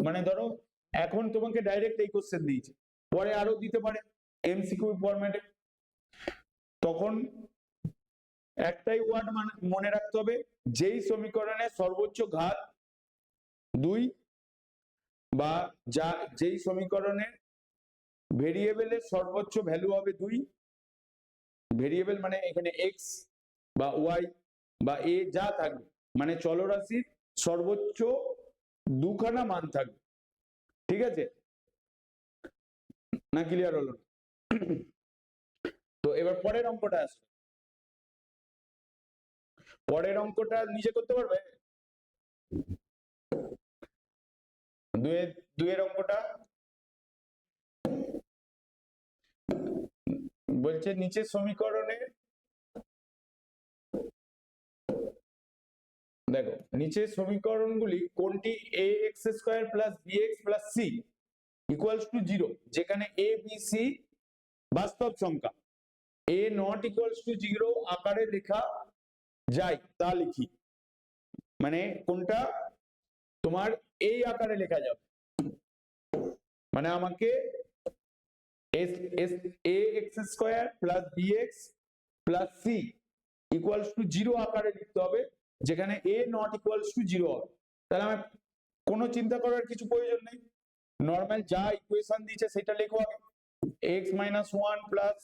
মানে ধরো এখন তোমাকে ডাইরেক্ট এই কোশ্চেন দিয়েছে, পরে আরো দিতে পারে এমসিকিউ ফরম্যাটে, তখন একটাই ওয়ার্ড মনে রাখতে হবে, যেই সমীকরণের সর্বোচ্চ ঘাত 2 বা যেই সমীকরণের ভেরিয়েবলের সর্বোচ্চ ভ্যালু হবে 2, ভেরিয়েবল মানে এখানে এক্স বা ওয়াই বা এ যা থাকবে, মানে চলরাশির সর্বোচ্চ দুখানা মান থাকবে। ঠিক আছে না? ক্লিয়ার হলো? তো এবার পরের অঙ্কটা আসবে, পরের অঙ্কটা নিজে করতে পারবে? দুয়ের অঙ্কটা বলছে নিচের সমীকরণে, দেখো নিচের সমীকরণগুলি কোনটি a x square plus bx plus c equals to 0, যেখানে a b c বাস্তব সংখ্যা, a নট ইকুয়ালস টু 0 আকারে লেখা যায় তা লিখি। মানে কোনটা তোমার এই আকারে লেখা যাবে, মানে আমাকে a x square plus bx plus c equals to 0 আকারে লিখতে হবে, যেখানে a নট ইকুয়ালস টু 0 হবে। তাহলে আমার কোনো চিন্তা করার কিছু প্রয়োজন নেই, নর্মাল যা ইকুয়েশন দিয়েছে সেটা লিখো আগে। x মাইনাস 1 প্লাস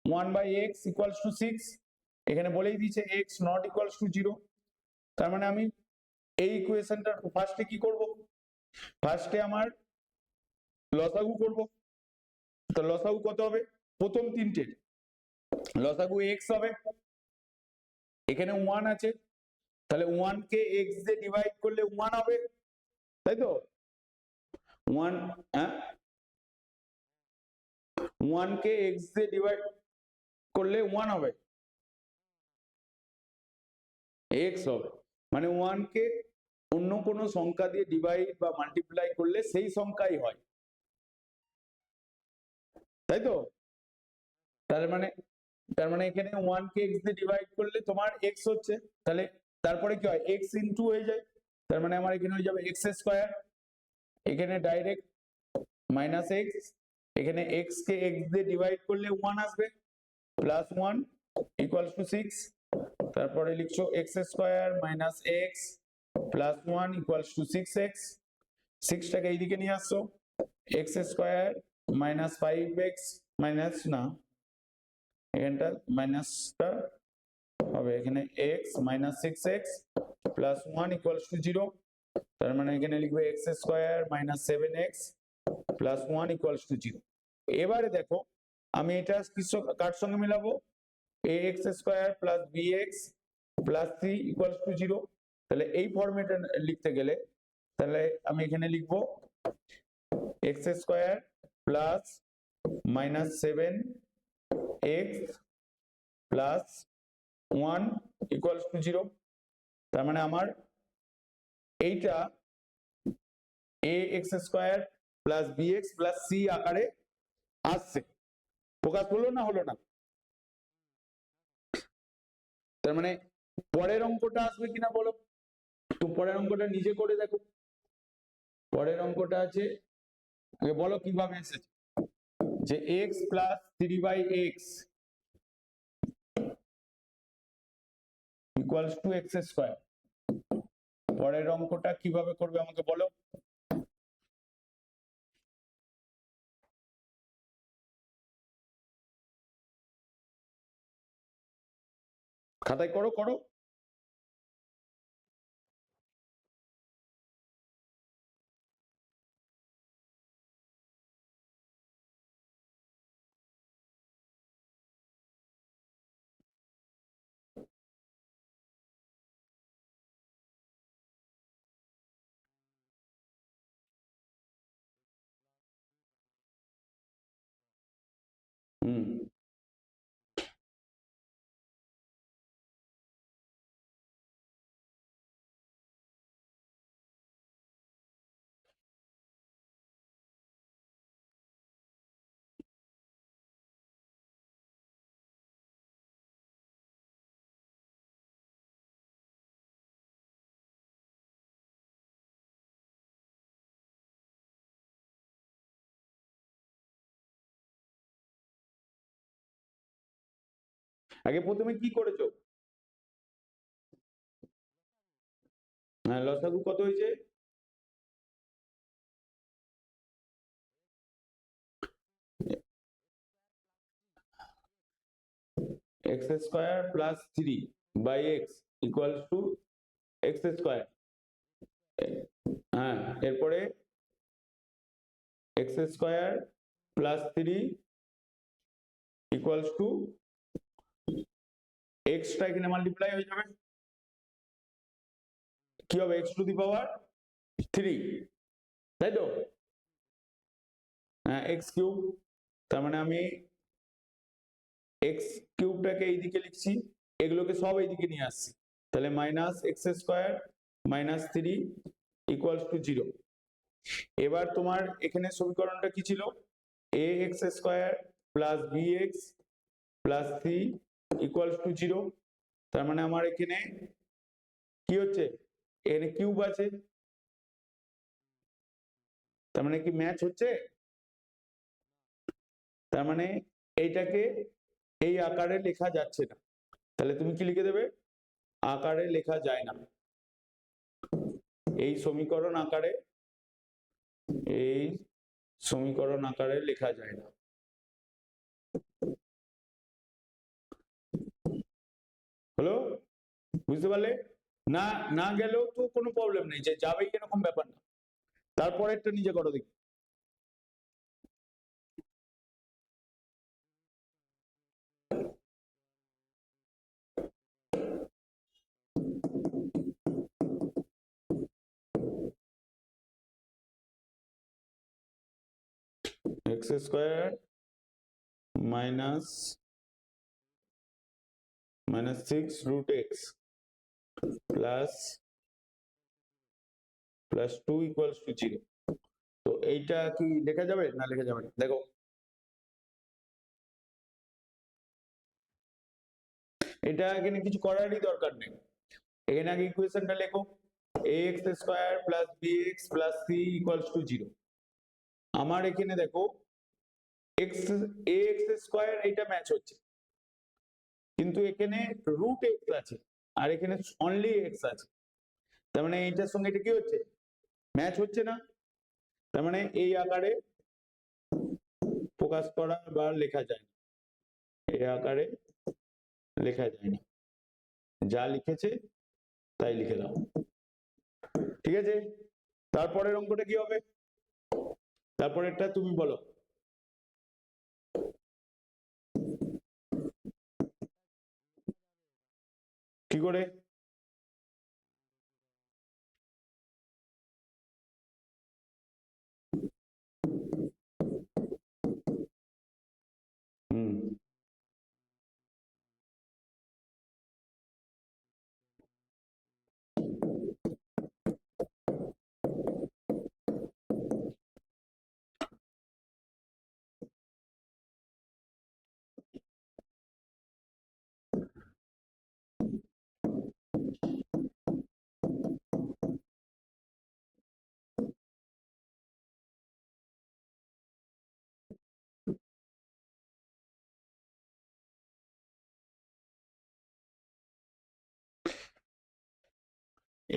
1 বাই x ইকুয়ালস টু 6, এখানে বলেই দিয়েছে x নট ইকুয়ালস টু 0। তার মানে আমি এই ইকুয়েশনটার ফার্স্টে কি করব? ফার্স্টে আমার লসাগু করব। তো লসাগু কত হবে? প্রথম তিনটে লসাগু x হবে, এখানে 1 আছে, তাহলে 1 কে x দিয়ে ডিভাইড করলে 1 হবে, তাই তো? ওয়ান, হ্যাঁ, 1 কে x দিয়ে ডিভাইড করলে 1 হবে, x হবে, মানে 1 কে অন্য কোনো সংখ্যা দিয়ে ডিভাইড বা মাল্টিপ্লাই করলে সেই সংখ্যাই হয়, তাই তো? তার মানে এখানে 1 কে x দিয়ে ডিভাইড করলে তোমার x হচ্ছে, তাহলে তারপরে কি হয়, x ইনটু হয়ে যায়, তার মানে আমার এখানে হয়ে যাবে x স্কয়ার, এখানে ডাইরেক্ট মাইনাস x, এখানে x কে x দিয়ে ডিভাইড করলে 1 আসবে, প্লাস 1 ইকুয়ালস টু 6, তারপরে লিখছো x square minus x plus 1 equals to 6x, 6 টাকে এইদিকে নিয়ে আসছো, x square minus 5x minus না, এখানটা মাইনাসটা হবে, এখানে x minus 6x plus 1 equals to 0, তার মানে এখানে লিখবে x square minus 7x plus 1 equals to 0। এবারে দেখো আমি এটা কার সঙ্গে মিলাবো, ax square plus bx plus 3 equals to 0, তাহলে এই ফরম্যাটে লিখতে গেলে তাহলে আমি এখানে লিখবো x square plus minus 7x plus 1 equals to 0, তার মানে আমার এইটা ax square plus bx plus c আকারে আসছে, প্রকাশ হলো না হলো না? তার মানে পরের অঙ্কটা আসবে কিনা বলো তো, পরের অঙ্কটা নিজে করে দেখো, পরের অঙ্কটা আছে, আগে বলো কিভাবে এসেছে, যে x plus 3/x equals to x square, পরের অঙ্কটা কিভাবে করবে আমাকে বলো। খাতায় করো করো। হুম, আগে প্রথমে কি করেছো, হ্যাঁ লসাগু কত হয়েছে, x square plus 3/x equals to x square, হ্যাঁ এরপরে x square plus 3 equals to x টা এখানে মাল্টিপ্লাই হয়ে যাবে, কি হবে x টু দি পাওয়ার 3, তাই তো? হ্যাঁ x কিউব, তার মানে আমি x কিউবটাকে এইদিকে লিখছি, এগুলোকে সব এইদিকে নিয়ে আসছি, তাহলে minus x square minus 3 equals to 0। এবার তোমার এখানে সমীকরণটা কি ছিল, ax square plus bx plus 3 equals to 0, তার মানে আমার এখানে কি হচ্ছে, এখানে কিউব আছে, তার মানে কি ম্যাচ হচ্ছে, তার মানে এইটাকে এই আকারে লেখা যাচ্ছে না, তাহলে তুমি কি লিখে দেবে, আকারে লেখা যায় না, এই সমীকরণ আকারে, এই সমীকরণ আকারে লেখা যায় না, হলো, বুঝতে পারলে? না না গেলেও তো কোনো প্রবলেম নেই, যে যাবেই এরকম ব্যাপার না, তারপরে একটা নিজে করো দেখি। x square minus six root x plus two equals to zero. তো এইটা কি লেখা যাবে না লেখা যাবে না? দেখো এটা এখানে কিছু করারই দরকার নেই, এখানে আগে ইকুয়েশনটা লেখো ax square plus bx plus c equals to zero. আমার এখানে দেখো x ax স্কয়ার এটা ম্যাচ হচ্ছে, কিন্তু এখানে রুট এক্স আছে আর এখানে অনলি এক্স আছে, তার মানে এইটার সঙ্গে এটা কি হচ্ছে, ম্যাচ হচ্ছে না। তার মানে এই আকারে প্রকাশ করা বা লেখা যায় না, এই আকারে লেখা যায় না, যা লিখেছে তাই লিখে দাও। ঠিক আছে, তারপরের অঙ্কটা কি হবে, তারপরেরটা তুমি বলো। কি করে? হুম,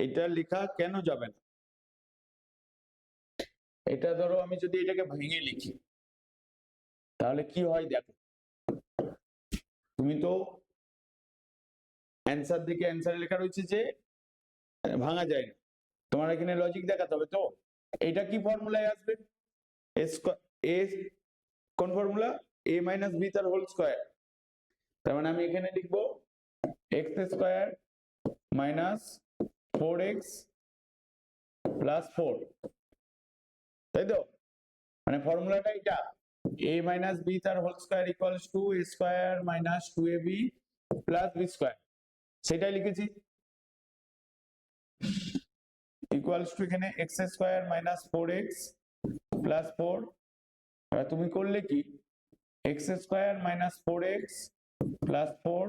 এটা লেখা কেন যাবে না? এটা ধরো আমি যদি এটাকে ভেঙে লিখি তাহলে কি হয় দেখো, তুমি তো অ্যান্সার দিকে অ্যান্সার লেখা রয়েছে যে ভাঙা যায় না, তোমার এখানে লজিক দেখাতে হবে। তো এটা কি ফর্মুলায় আসবে, এ কোন ফর্মুলা, এ মাইনাস বি তার হোল স্কয়ার। তার মানে আমি এখানে লিখবো x square minus four x plus four, তাই তো? মানে ফর্মুলাটা এটা, a মাইনাস বি তার whole square equals to a square minus two a b plus b square, সেটাই লিখেছি। ইকুয়ালস টু এখানে x square minus four x plus four. এবার তুমি করলে কি, x square minus four x plus four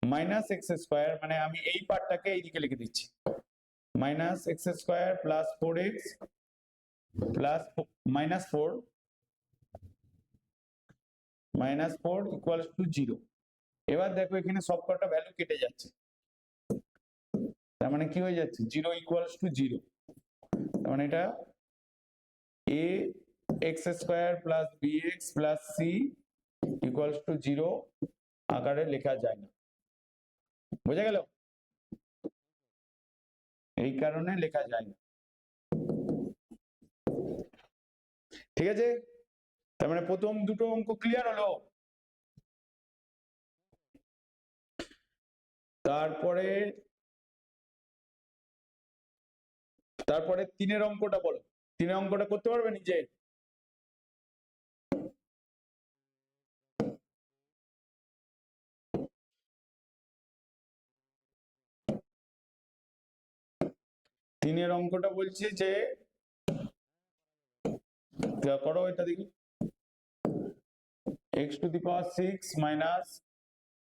minus x square, মানে আমি এই পার্টটাকে এইদিকে লিখে দিচ্ছি, minus x square plus four x plus minus four equals to zero. এবার দেখো এখানে সবকটা ভ্যালু কেটে যাচ্ছে, তার মানে কি হয়ে যাচ্ছে, জিরো ইকুয়ালস টু জিরো। তার মানে এটা a x square plus b x plus c equals to zero আকারে লেখা যায় না, বোঝা গেল? এই কারণে লেখা যায় না। ঠিক আছে, তার মানে প্রথম দুটো অঙ্ক ক্লিয়ার হলো। তারপরে তিনের অঙ্কটা বলো, তিনের অঙ্কটা করতে পারবে নিজে? তিনের অঙ্কটা বলছে যে, করো এটা দেখি, x to the power six minus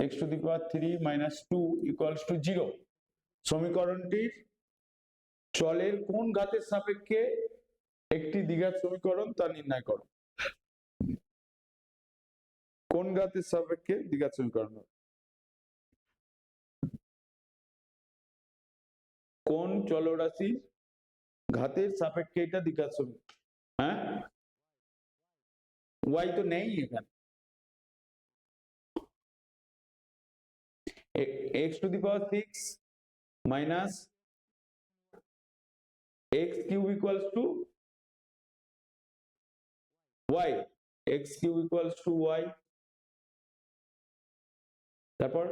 x to the power three minus two equals to zero সমীকরণটির চলের কোন ঘাতের সাপেক্ষে একটি দ্বিঘাত সমীকরণ তা নির্ণয় করো। কোন ঘাতের সাপেক্ষে দ্বিঘাত সমীকরণ, কোন চলরাশি ঘাতের সাপেক্ষে এটা দ্বিঘাত সমীকরণ? হ্যাঁ, ওয়াই তো নেই এখানে, x to the power six minus x cube equals to y, x cube equals to y. তারপর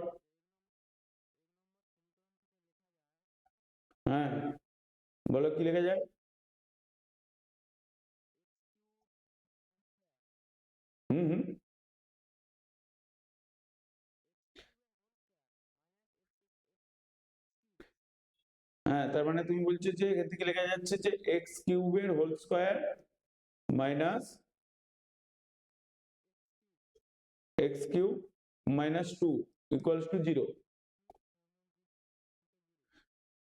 হ্যাঁ বলো কি লেখা যায়, হুম হুম হ্যাঁ, তার মানে তুমি বলছো যে এখান থেকে লেখা যাচ্ছে যে এক্স কিউবের whole square minus x cube minus 2 equals to 0।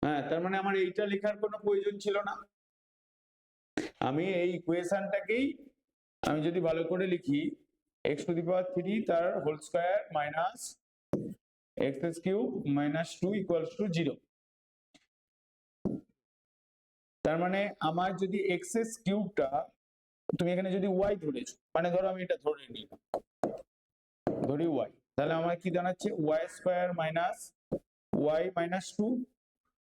হ্যাঁ, তার মানে আমার এইটা লেখার কোনো প্রয়োজন ছিল না। আমি এই ইকুয়েশনটাকেই আমি যদি ভালো করে লিখি এক্স টু দি পাওয়ার 3 তার whole square minus x cube minus 2 equals to 0। তার মানে আমার যদি এক্স কিউবটা তুমি এখানে যদি ওয়াই ধরেছো, মানে ধরো আমি এটা ধরে নিলাম, ধরি ওয়াই, তাহলে আমার কি দাঁড়াচ্ছে y square minus y minus 2,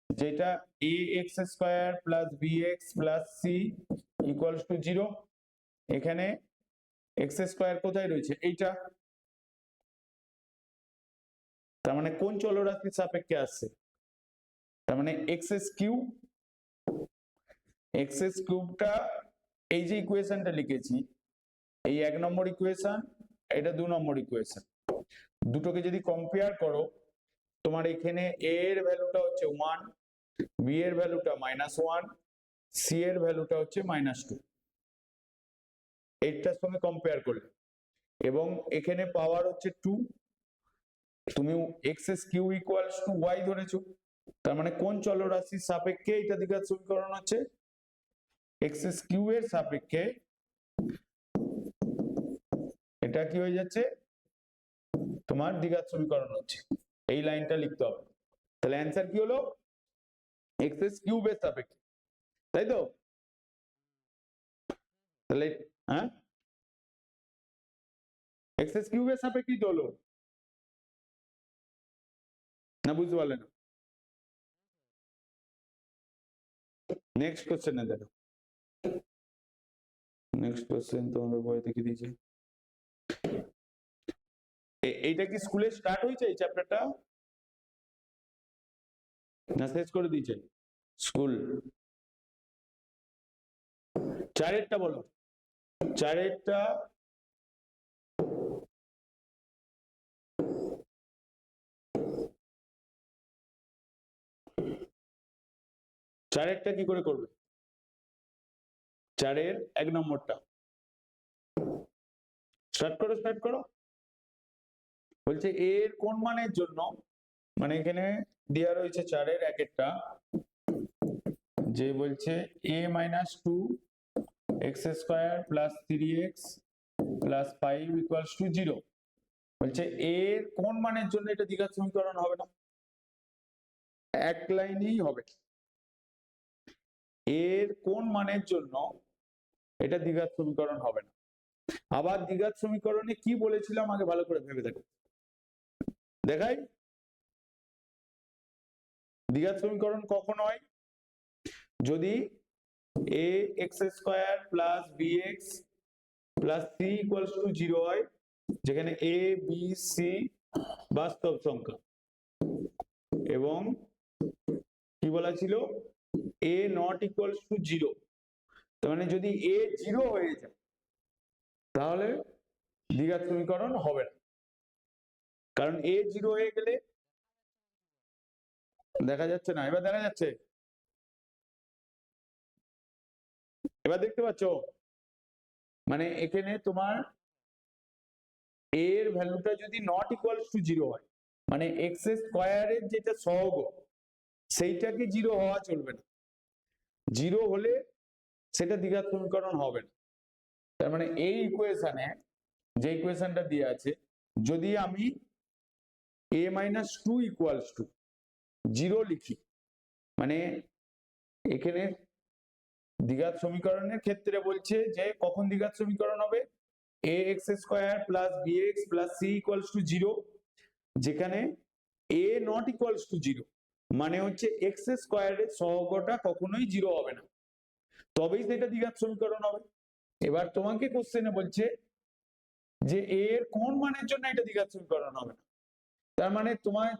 যেটা a x square plus b x plus c equals to 0। এখানে এক্স স্কোয়ার কোথায় রয়েছে? এইটা। তার মানে কোন চলরাশির সাপেক্ষে আসছে? তার মানে এক্স কিউবটা এই যে ইকুয়েশনটা লিখেছি, এই 1 নম্বর ইকুয়েশন, এটা 2 নম্বর ইকুয়েশন, দুটোকে যদি কম্পেয়ার করো, তোমার এখানে এ এর ভ্যালুটা হচ্ছে 1, বি এর ভ্যালুটা -1, সি এর ভ্যালুটা হচ্ছে -2, এইটার সঙ্গে কম্পেয়ার করলে, এবং এখানে পাওয়ার হচ্ছে 2, তুমি x q equals to y ধরেছো। তার মানে কোন চলরাশির সাপেক্ষে এটা দ্বিঘাত সমীকরণ হচ্ছে? এক্স কিউ এর সাপেক্ষে এটা কি হয়ে যাচ্ছে? তোমার দ্বিঘাত সমীকরণ হচ্ছে। এই লাইনটা লিখতে হবে। তাহলে অ্যান্সার কি হলো? এক্স কিউব এর সাপেক্ষে, তাই তো? তাহলে হ্যাঁ, এক্স কিউব এর সাপেক্ষে কি হলো না? বুঝতে পারলে না? নেক্সট কোশ্চেনে দেখো, নেক্সট কোশ্চেন তোমাদের বইতে কি দিয়েছে। এইটা কি স্কুলে স্টার্ট হয়েছে এই চ্যাপ্টারটা, না শেষ করে দিয়েছে স্কুল? চারেরটা বলো, চারেরটা চারেরটা কি করে করবে? চারের 1 নম্বরটা স্টার্ট করো, স্টার্ট করো। বলছে এর কোন মানের জন্য, মানে এখানে দেওয়া রয়েছে চারের একেরটা, যে বলছে a -2 x square plus 3x plus 5 equals to 0। বলছে এর কোন মানের জন্য এটা দ্বিঘাত সমীকরণ হবে না? এক লাইনেই হবে। এর কোন মানের জন্য এটা দ্বিঘাত সমীকরণ হবে না? আবার দ্বিঘাত সমীকরণে কি বলেছিলাম আগে ভালো করে ভেবে দেখো, দেখাই। দ্বিঘাত সমীকরণ কখন হয়? যদি a x square plus bx plus c equals to 0 হয়, যেখানে a b c বাস্তব সংখ্যা, এবং কি বলা ছিল a নট ইকুয়ালস টু 0। তার মানে যদি a 0 হয়ে যায় তাহলে দ্বিঘাত সমীকরণ হবে না, কারণ a 0 হয়ে গেলে, দেখা যাচ্ছে না, এবার দেখা যাচ্ছে? এবার দেখতে পাচ্ছ? মানে এখানে তোমার a এর ভ্যালুটা যদি নট ইকুয়ালস টু 0 হয়, মানে এক্স স্কয়ারের যেটা সহগ সেইটাকে 0 হওয়া চলবে না, 0 হলে সেটা দ্বিঘাত সমীকরণ হবে না। তার মানে এই ইকুয়েশনে, যে ইকুয়েশনটা দিয়ে আছে, যদি আমি a -2 ইকুয়ালস টু 0 লিখি, মানে এখানে দ্বিঘাত সমীকরণের ক্ষেত্রে বলছে যে কখন দ্বিঘাত সমীকরণ হবে? ax square plus bx plus c equals to 0, যেখানে a নট ইকুয়ালস টু 0, মানে হচ্ছে এক্স স্কয়ারের সহগটা কখনোই 0 হবে না, তবেই সেটা দ্বিঘাত সমীকরণ হবে। এবার তোমাকে কোশ্চেনে বলছে যে এর কোন মানের জন্য এটা দ্বিঘাত সমীকরণ হবে না। তার মানে তোমার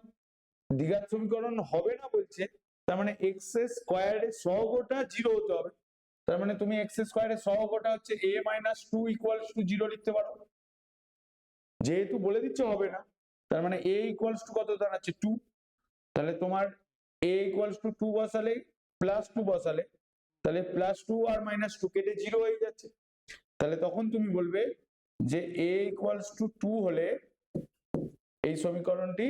দ্বিঘাত সমীকরণ হবে না বলছে, তার মানে এক্স স্কয়ারের সহগটা 0 হতে হবে। তার মানে তুমি এক্স স্কয়ারের সহগটা হচ্ছে a -2 ইকুয়ালস টু 0 লিখতে পারো। যেহেতু বলে দিচ্ছে হবে না, তার মানে a ইকুয়ালস টু কত দাঁড়াচ্ছে 2, তাহলে তোমার a ইকুয়ালস টু 2 বসালে প্লাস 2 বসালে তাহলে প্লাস 2 আর মাইনাস 2 কেটে 0 হয়ে যাচ্ছে। তাহলে তখন তুমি বলবে যে a ইকুয়ালস টু 2 হলে এই সমীকরণটি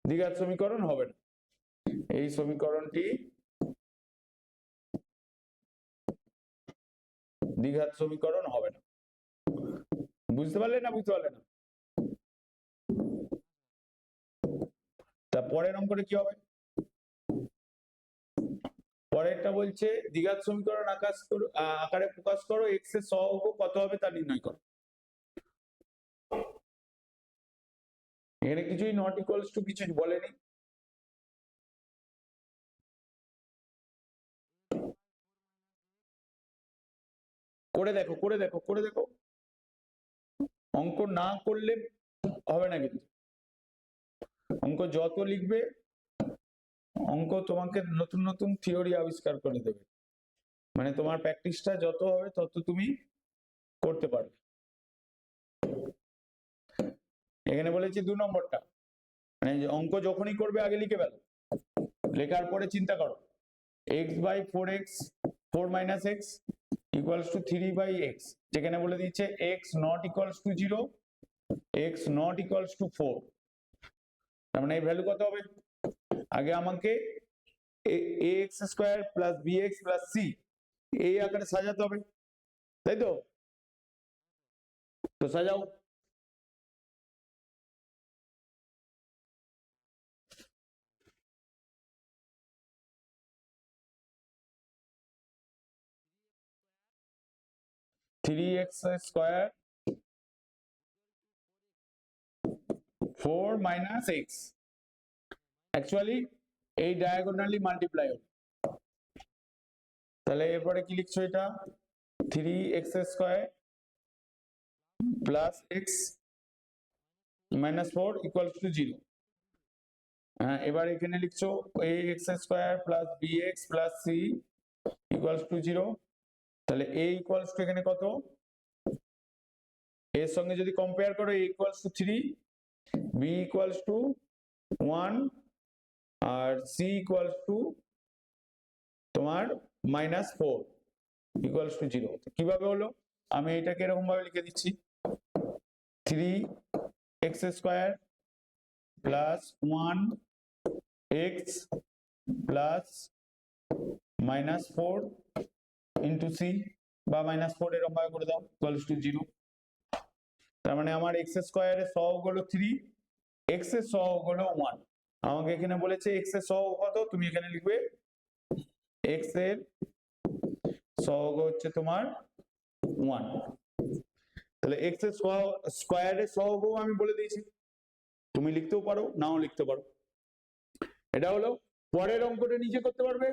দ্বিঘাত সমীকরণ হবে না, এই সমীকরণটি দ্বিঘাত সমীকরণ হবে না। বুঝতে পারলে না বুঝতে পারলে না? তা পরের অঙ্কটা কি হবে? পরেরটা বলছে দ্বিঘাত সমীকরণ আকারে প্রকাশ করো, x এর সহগ কত হবে তা নির্ণয় করো। এখানে কিছুই নট ইকুয়ালস টু কিছু বলেনি। করে দেখো করে দেখো করে দেখো, অঙ্ক না করলে হবে না কিন্তু। অঙ্ক যত লিখবে, অঙ্ক তোমাকে নতুন নতুন থিওরি আবিষ্কার করে দেবে, মানে তোমার প্র্যাকটিসটা যত হবে তত তুমি করতে পারবে। এখানে বলেছি 2 নম্বরটা, মানে অঙ্ক যখনই করবে আগে লিখে ফেলো, লেখার পরে চিন্তা করো x by 4x 4 minus x equals to 3 by x, যেখানে বলে দিচ্ছে x not equals to 0, x not equals to 4, তার মানে এই ভ্যালু কত হবে? আগে আমাকে ax square plus bx plus c এই আকারে সাজাতে হবে, তাই তো? তো সাজাও। Three x square 4 minus x, actually এই ডায়াগোনালি মাল্টিপ্লাই হবে, তাহলে এরপরে কি লিখছো এটা? 3x square plus x minus 4 equals to 0। হ্যাঁ, এবার এখানে লিখছো ax square plus bx plus c equals to 0, তাহলে a ইকুয়ালস টু এখানে কত? এর সঙ্গে যদি কম্পেয়ার করো a equals to 3, b equals to 1 আর c ইকুয়ালস টু তোমার মাইনাস 4 ইকুয়ালস টু 0। কিভাবে হলো? আমি এটাকে এরকম ভাবে লিখে দিচ্ছি, 3x square plus 1x plus minus 4 into c বা মাইনাস 4 এরকম ভাবে করে দাও ইকুয়ালস টু 0। তার মানে আমার x স্কয়ারের সহগ হলো 3, x এর সহগ হলো 1। আমাকে এখানে বলেছে x এর সহগ কত, তুমি এখানে লিখবে x এর সহগ হচ্ছে তোমার 1। তাহলে x এর স্কয়ারের সহগ আমি বলে দিয়েছি, তুমি লিখতেও পারো নাও লিখতে পারো। এটা হলো। পরের অঙ্কটা নিজে করতে পারবে,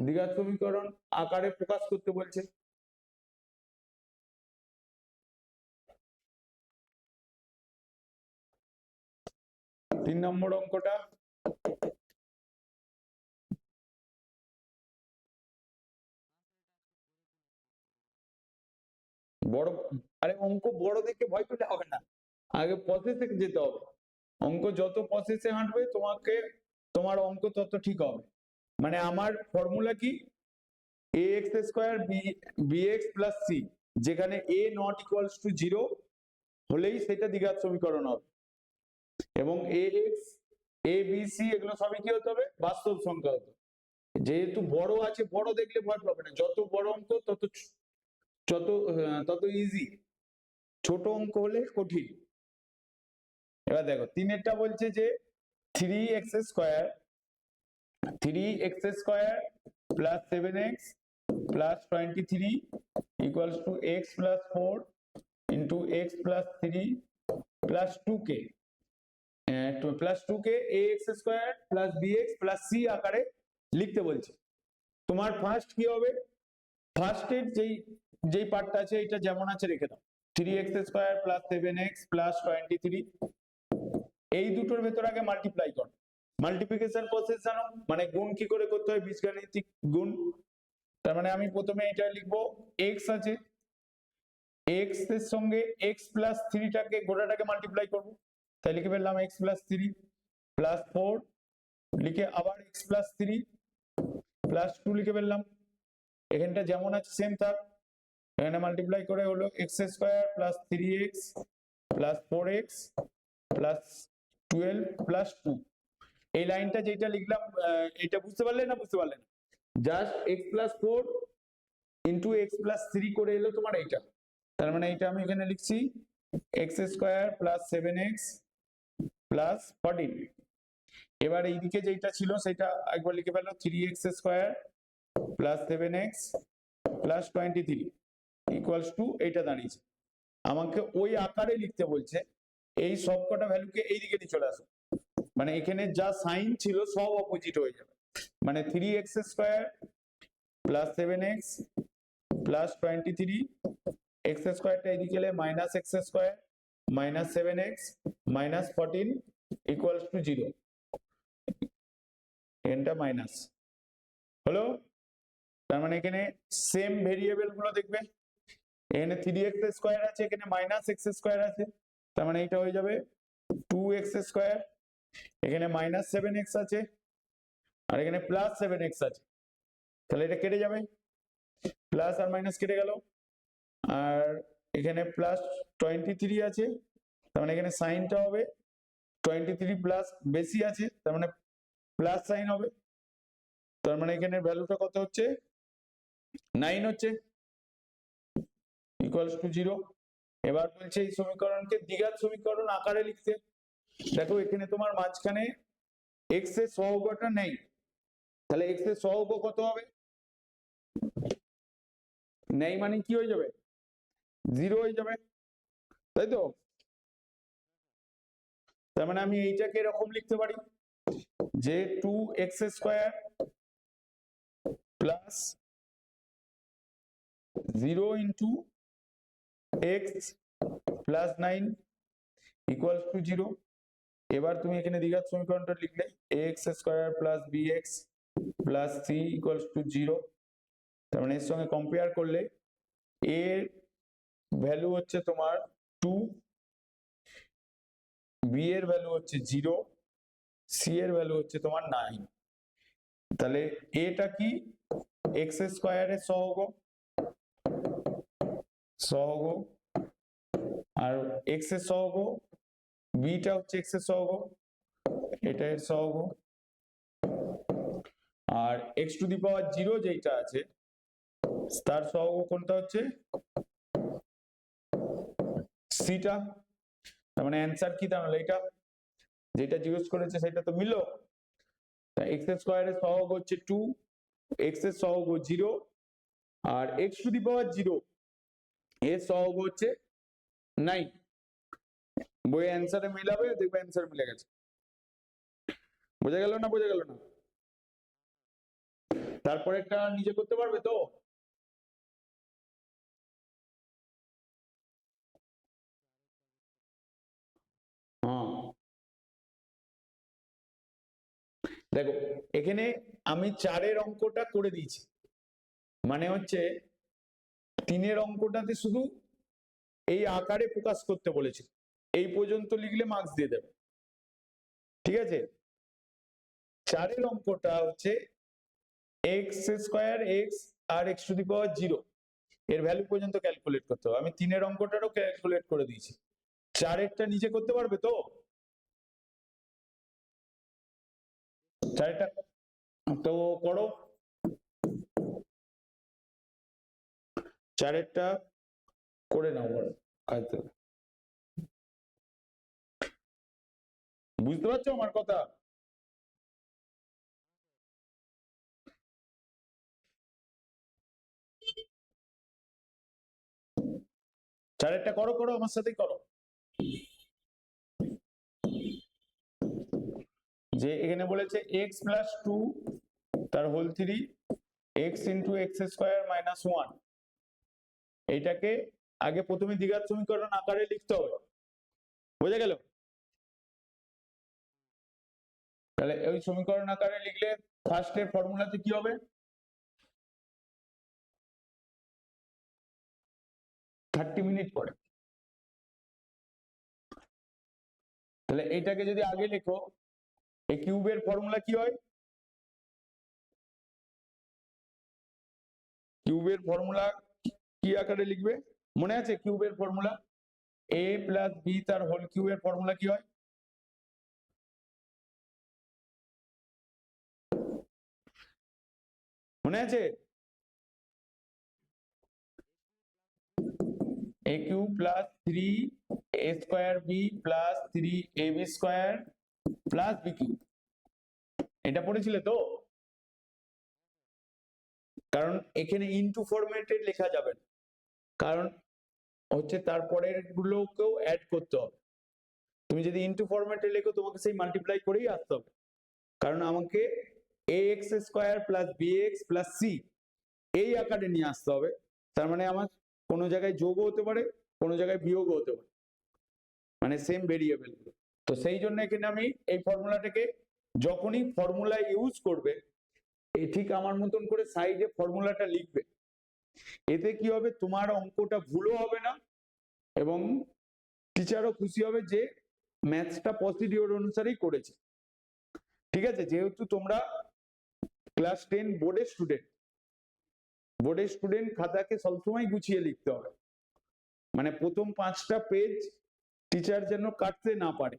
দ্বিঘাত সমীকরণ আকারে প্রকাশ করতে বলছে। তিন নম্বর অঙ্কটা বড়, আরে অঙ্ক বড় দেখে ভয় পেলে হবে না, আগে প্রসেসে যেতে হবে। অঙ্ক যত প্রসেসে হাঁটবে তোমাকে তোমার অঙ্ক তত ঠিক হবে। মানে আমার ফর্মুলা কি, ax square bx plus c, যেখানে a নট ইকুয়ালস টু 0 হলেই সেটা দ্বিঘাত সমীকরণ হবে, এবং ax a b c এগুলো সবই কি হতে হবে? বাস্তব সংখ্যা হতে হবে। যেহেতু বড় আছে, বড় দেখলে ভয় পাবে না, যত বড় অঙ্ক তত তত ইজি, ছোট অঙ্ক হলে কঠিন। এবার দেখো তিনেরটা বলছে যে 3x square plus 7x plus 23 equals two x plus 4 into x plus 3 plus 2k plus 2k ax square plus bx plus c আকারে লিখতে বলছে। তোমার ফার্স্ট কি হবে? ফার্স্টের যেই পার্টটা আছে এটা যেমন আছে রেখে দাও, 3x square plus 7x plus 23, এই দুটোর ভেতর আগে মাল্টিপ্লাই করো। মাল্টিপ্লিকেশন প্রসেস জানো, মানে গুণ কি করে করতে হয়, বীজগাণিতিক গুণ। তার মানে আমি প্রথমে এটা লিখবো, x আছে এক্স এর সঙ্গে এক্স প্লাস থ্রিটাকে গোটাটাকে মাল্টিপ্লাই করবো, তাই লিখে ফেললাম x plus three plus four, লিখে আবার x plus three plus two লিখে ফেললাম, এখানটা যেমন আছে সেম থাক, এখানে মাল্টিপ্লাই করে হলো x square plus three x plus four x plus 12 plus two. এই লাইনটা যেটা লিখলাম এটা বুঝতে পারলে না বুঝতে পারলে না? Just x plus four into x plus three করে এলো তোমার এইটা, তার মানে এটা আমি এখানে লিখছি x square plus seven x plus 14। এবার এইদিকে যেটা ছিল সেটা একবার লিখে ফেলো three x square plus seven x plus 23 equals to এইটা দাঁড়িয়েছে। আমাকে ওই আকারে লিখতে বলছে, এই সবকটা ভ্যালুকে এইদিকে নিয়ে চলে আসো, মানে এখানে যা সাইন ছিল সব অপোজিট হয়ে যাবে, মানে three x square plus seven x plus 23, x স্কোয়ারটা এদিকে এলে minus x square minus seven x minus 14 equals to zero, এনটা মাইনাস হলো। তার মানে এখানে সেম ভেরিয়েবল গুলো দেখবে, এখানে থ্রি এক্স স্কোয়ার আছে, এখানে মাইনাস এক্স স্কোয়ার আছে, তার মানে এটা হয়ে যাবে টু এক্স স্কোয়ার, এখানে মাইনাস সেভেন এক্স আছে আর এখানে প্লাস সেভেন এক্স আছে, তাহলে এটা কেটে যাবে, প্লাস আর মাইনাস কেটে গেল, আর এখানে প্লাস 23 আছে, তার মানে এখানে সাইনটা হবে 23 প্লাস বেশি আছে, তার মানে প্লাস সাইন হবে, তার মানে এখানে ভ্যালুটা কত হচ্ছে 9 হচ্ছে ইকুয়ালস টু জিরো। এবার বলছে এই সমীকরণকে দ্বিঘাত সমীকরণ আকারে লিখতে। দেখো এখানে তোমার মাঝখানে এক্স এর সহগটা নেই, তাহলে এক্স এর সহগ কত হবে? নেই মানে কি হয়ে যাবে? জিরো হয়ে যাবে, তাই তো? তার মানে আমি এইটাকে এরকম লিখতে পারি যে two x square plus zero into x plus 9 equals to zero. এবার তুমি এখানে দ্বিঘাত সমীকরণটা লিখলে x square plus b x plus c equals to zero, তার মানে এর সঙ্গে কম্পেয়ার করলে এর ভ্যালু হচ্ছে তোমার 2, বি এর ভ্যালু হচ্ছে 0, সি এর ভ্যালু হচ্ছে তোমার 9। তাহলে এটা কি এক্স স্কোয়ারের সহগ আর এক্স এর সহগ, বিটা হচ্ছে এক্স এর সহগ, এটা এর সহগ, আর এক্স টু দি পাওয়ার 0 যেটা আছে তার সহগ কোনটা হচ্ছে সিটা। তার মানে অ্যান্সার কি দাঁড়ালো? এটা যেটা জিজ্ঞেস করেছে সেটা তো মিললো। এক্স স্কোয়ারের সহগ হচ্ছে 2, এক্স এর সহগ 0 আর এক্স টু দি পাওয়ার 0 এর সহগ হচ্ছে 9। বইয়ে অ্যান্সারে মিলাবে, দেখবে অ্যান্সার মিলে গেছে। বোঝা গেল না? বোঝা গেল না? তারপরে একটা নিজে করতে পারবে তো? হ্যাঁ দেখো এখানে আমি 4-এর অঙ্কটা করে দিয়েছি, মানে হচ্ছে 3-এর অঙ্কটাতে শুধু এই আকারে প্রকাশ করতে বলেছি, এই পর্যন্ত লিখলে মার্কস দিয়ে দেবে, ঠিক আছে? 4-এর অঙ্কটা হচ্ছে এক্স স্কোয়ার এক্স আর এক্স টু দি পাওয়ার 0 এর ভ্যালু পর্যন্ত ক্যালকুলেট করতে হবে। আমি 3-এর অঙ্কটারও ক্যালকুলেট করে দিয়েছি, 4-এরটা নিজে করতে পারবে তো? 4-এরটা তো করো, 4-এরটা করে নাও। আচ্ছা বুঝতে পারছো আমার কথা? চারেরটা করো, করো আমার সাথেই করো। যে এখানে বলেছে এক্স প্লাস টু তার whole 3 x into x square minus 1, এইটাকে আগে প্রথমে দ্বিঘাত সমীকরণ আকারে লিখতে হবে, বোঝা গেল? তাহলে ওই সমীকরণ আকারে লিখলে ফার্স্টের ফর্মুলাতে কি হবে? 30 মিনিট পরে। তাহলে এটাকে যদি আগে লেখো, এই কিউবের ফর্মুলা কি হয়? কিউবের ফর্মুলা কি আকারে লিখবে মনে আছে? কিউবের ফর্মুলা a প্লাস বি তার হোল কিউবের ফর্মুলা কি হয়? মনে আছে? a cube plus 3a square b plus 3ab square plus b cube. এটা পড়েছিলে তো? কারণ এখানে ইনটু ফরম্যাটে লেখা যাবে না, কারণ হচ্ছে তারপরের গুলোকেও অ্যাড করতে হবে। তুমি যদি ইনটু ফরম্যাটে লেখো তোমাকে সেই মাল্টিপ্লাই করেই আসতে হবে, কারণ আমাকে ax square plus bx plus c এই আকারে নিয়ে আসতে হবে। তার মানে আমার কোনো জায়গায় যোগও হতে পারে, কোনো জায়গায় বিয়োগও হতে পারে, মানে সেম ভেরিয়েবল। তো সেই জন্য এখানে আমি এই ফর্মুলাটাকে যখনই ফর্মুলা ইউজ করবে এই ঠিক আমার মতন করে সাইডে ফর্মুলাটা লিখবে। এতে কি হবে, তোমার অঙ্কটা ভুলও হবে না এবং টিচারও খুশি হবে যে ম্যাথসটা প্রসিডিওর অনুসারেই করেছে। ঠিক আছে? যেহেতু তোমরা ক্লাস 10 বোর্ডের স্টুডেন্ট খাতাকে সবসময় গুছিয়ে লিখতে হবে, মানে প্রথম 5টা পেজ টিচার যেন কাটতে না পারে,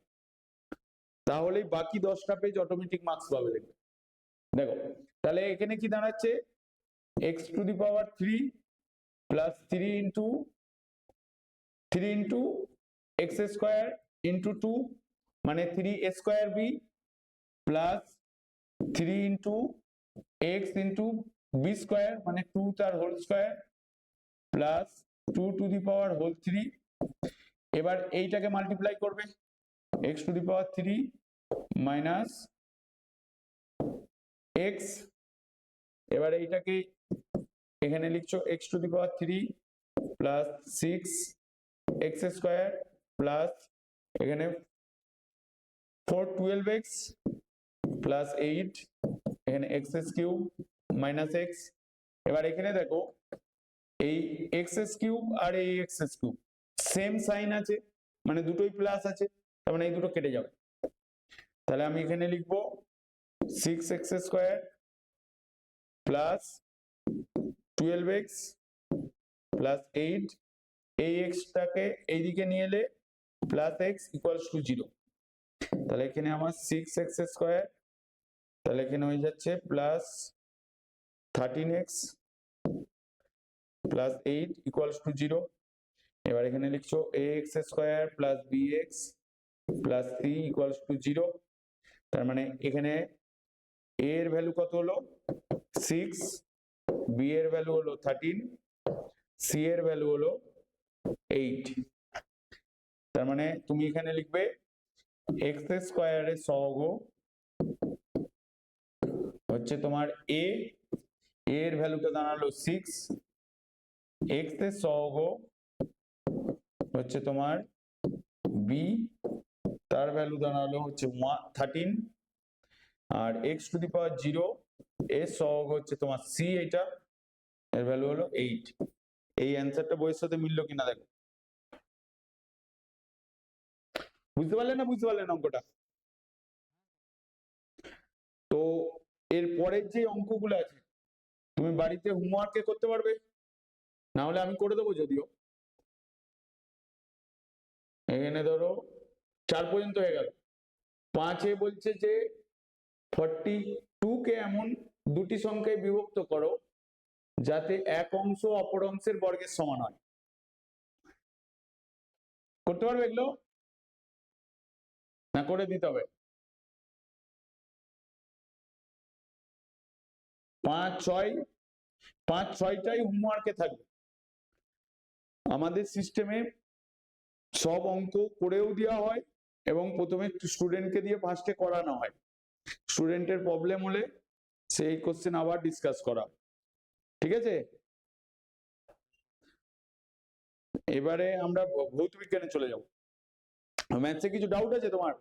তাহলেই বাকি 10টা পেজ অটোমেটিক মার্কস পাবে। দেখো তাহলে এখানে কি দাঁড়াচ্ছে, x to the power 3 plus 3 into x square into 2 মানে 3a square b plus 3 into x into b square মানে 2 তার whole square plus 2 to the power whole 3। এবার এইটাকে মাল্টিপ্লাই করবে, x to the power 3 minus x, এবার এইটাকে এখানে লিখছো x to the power 3 plus 6x square plus এখানে 4 12x প্লাস 8 এখানে x কিউব মাইনাস x। এবার এখানে দেখো এই x কিউব আর এই x কিউব সেম সাইন আছে, মানে দুটোই প্লাস আছে, তার মানে এই দুটো কেটে যাবে। তাহলে আমি এখানে লিখবো 6x square plus 12x plus 8, এই x টাকে এইদিকে নিয়ে এলে প্লাস x ইকুয়ালস টু 0। তাহলে এখানে আমার 6x স্কয়ার, তাহলে এখানে হয়ে যাচ্ছে plus 13x plus 8 equals to 0। এবার এখানে লিখছো ax square plus bx plus c equals to 0। তার মানে এখানে a এর ভ্যালু কত হলো 6, b এর ভ্যালু হলো 13, c এর ভ্যালু হলো 8। তার মানে তুমি এখানে লিখবে x স্কয়ারের সহগ হচ্ছে তোমার a এর ভ্যালুটা দাঁড়ালো 6, x এর সহগ হচ্ছে তোমার b তার ভ্যালু দাঁড়ালো হচ্ছে 13, আর x টু দি পাওয়ার 0 এর সহগ হচ্ছে তোমার c, এটা এর ভ্যালু হলো 8। এই অ্যান্সারটা বইয়ের সাথে মিললো কিনা দেখো। বুঝতে পারলে না বুঝতে পারলে না অঙ্কটা? তো এর পরের যে অঙ্কগুলো আছে তুমি বাড়িতে হোমওয়ার্কে করতে পারবে, না হলে আমি করে দেবো যদিও। এখানে ধরো 4 পর্যন্ত হয়ে গেল। 5-এ বলছে যে 42 কে এমন দুটি সংখ্যায় বিভক্ত করো যাতে এক অংশ অপর অংশের বর্গের সমান হয়। করতে পারবে এগুলো না করে দিতে হবে? 5-6টাই হোমওয়ার্কে থাকবে। আমাদের সিস্টেমে সব অঙ্ক করেও দেওয়া হয় এবং প্রথমে স্টুডেন্টকে দিয়ে ফার্স্টে করানো হয়, স্টুডেন্টের প্রবলেম হলে সেই কোশ্চেন আবার ডিসকাস করা। ঠিক আছে? এবারে আমরা ভৌত বিজ্ঞানে চলে যাব। ম্যাথসে কিছু ডাউট আছে তোমার?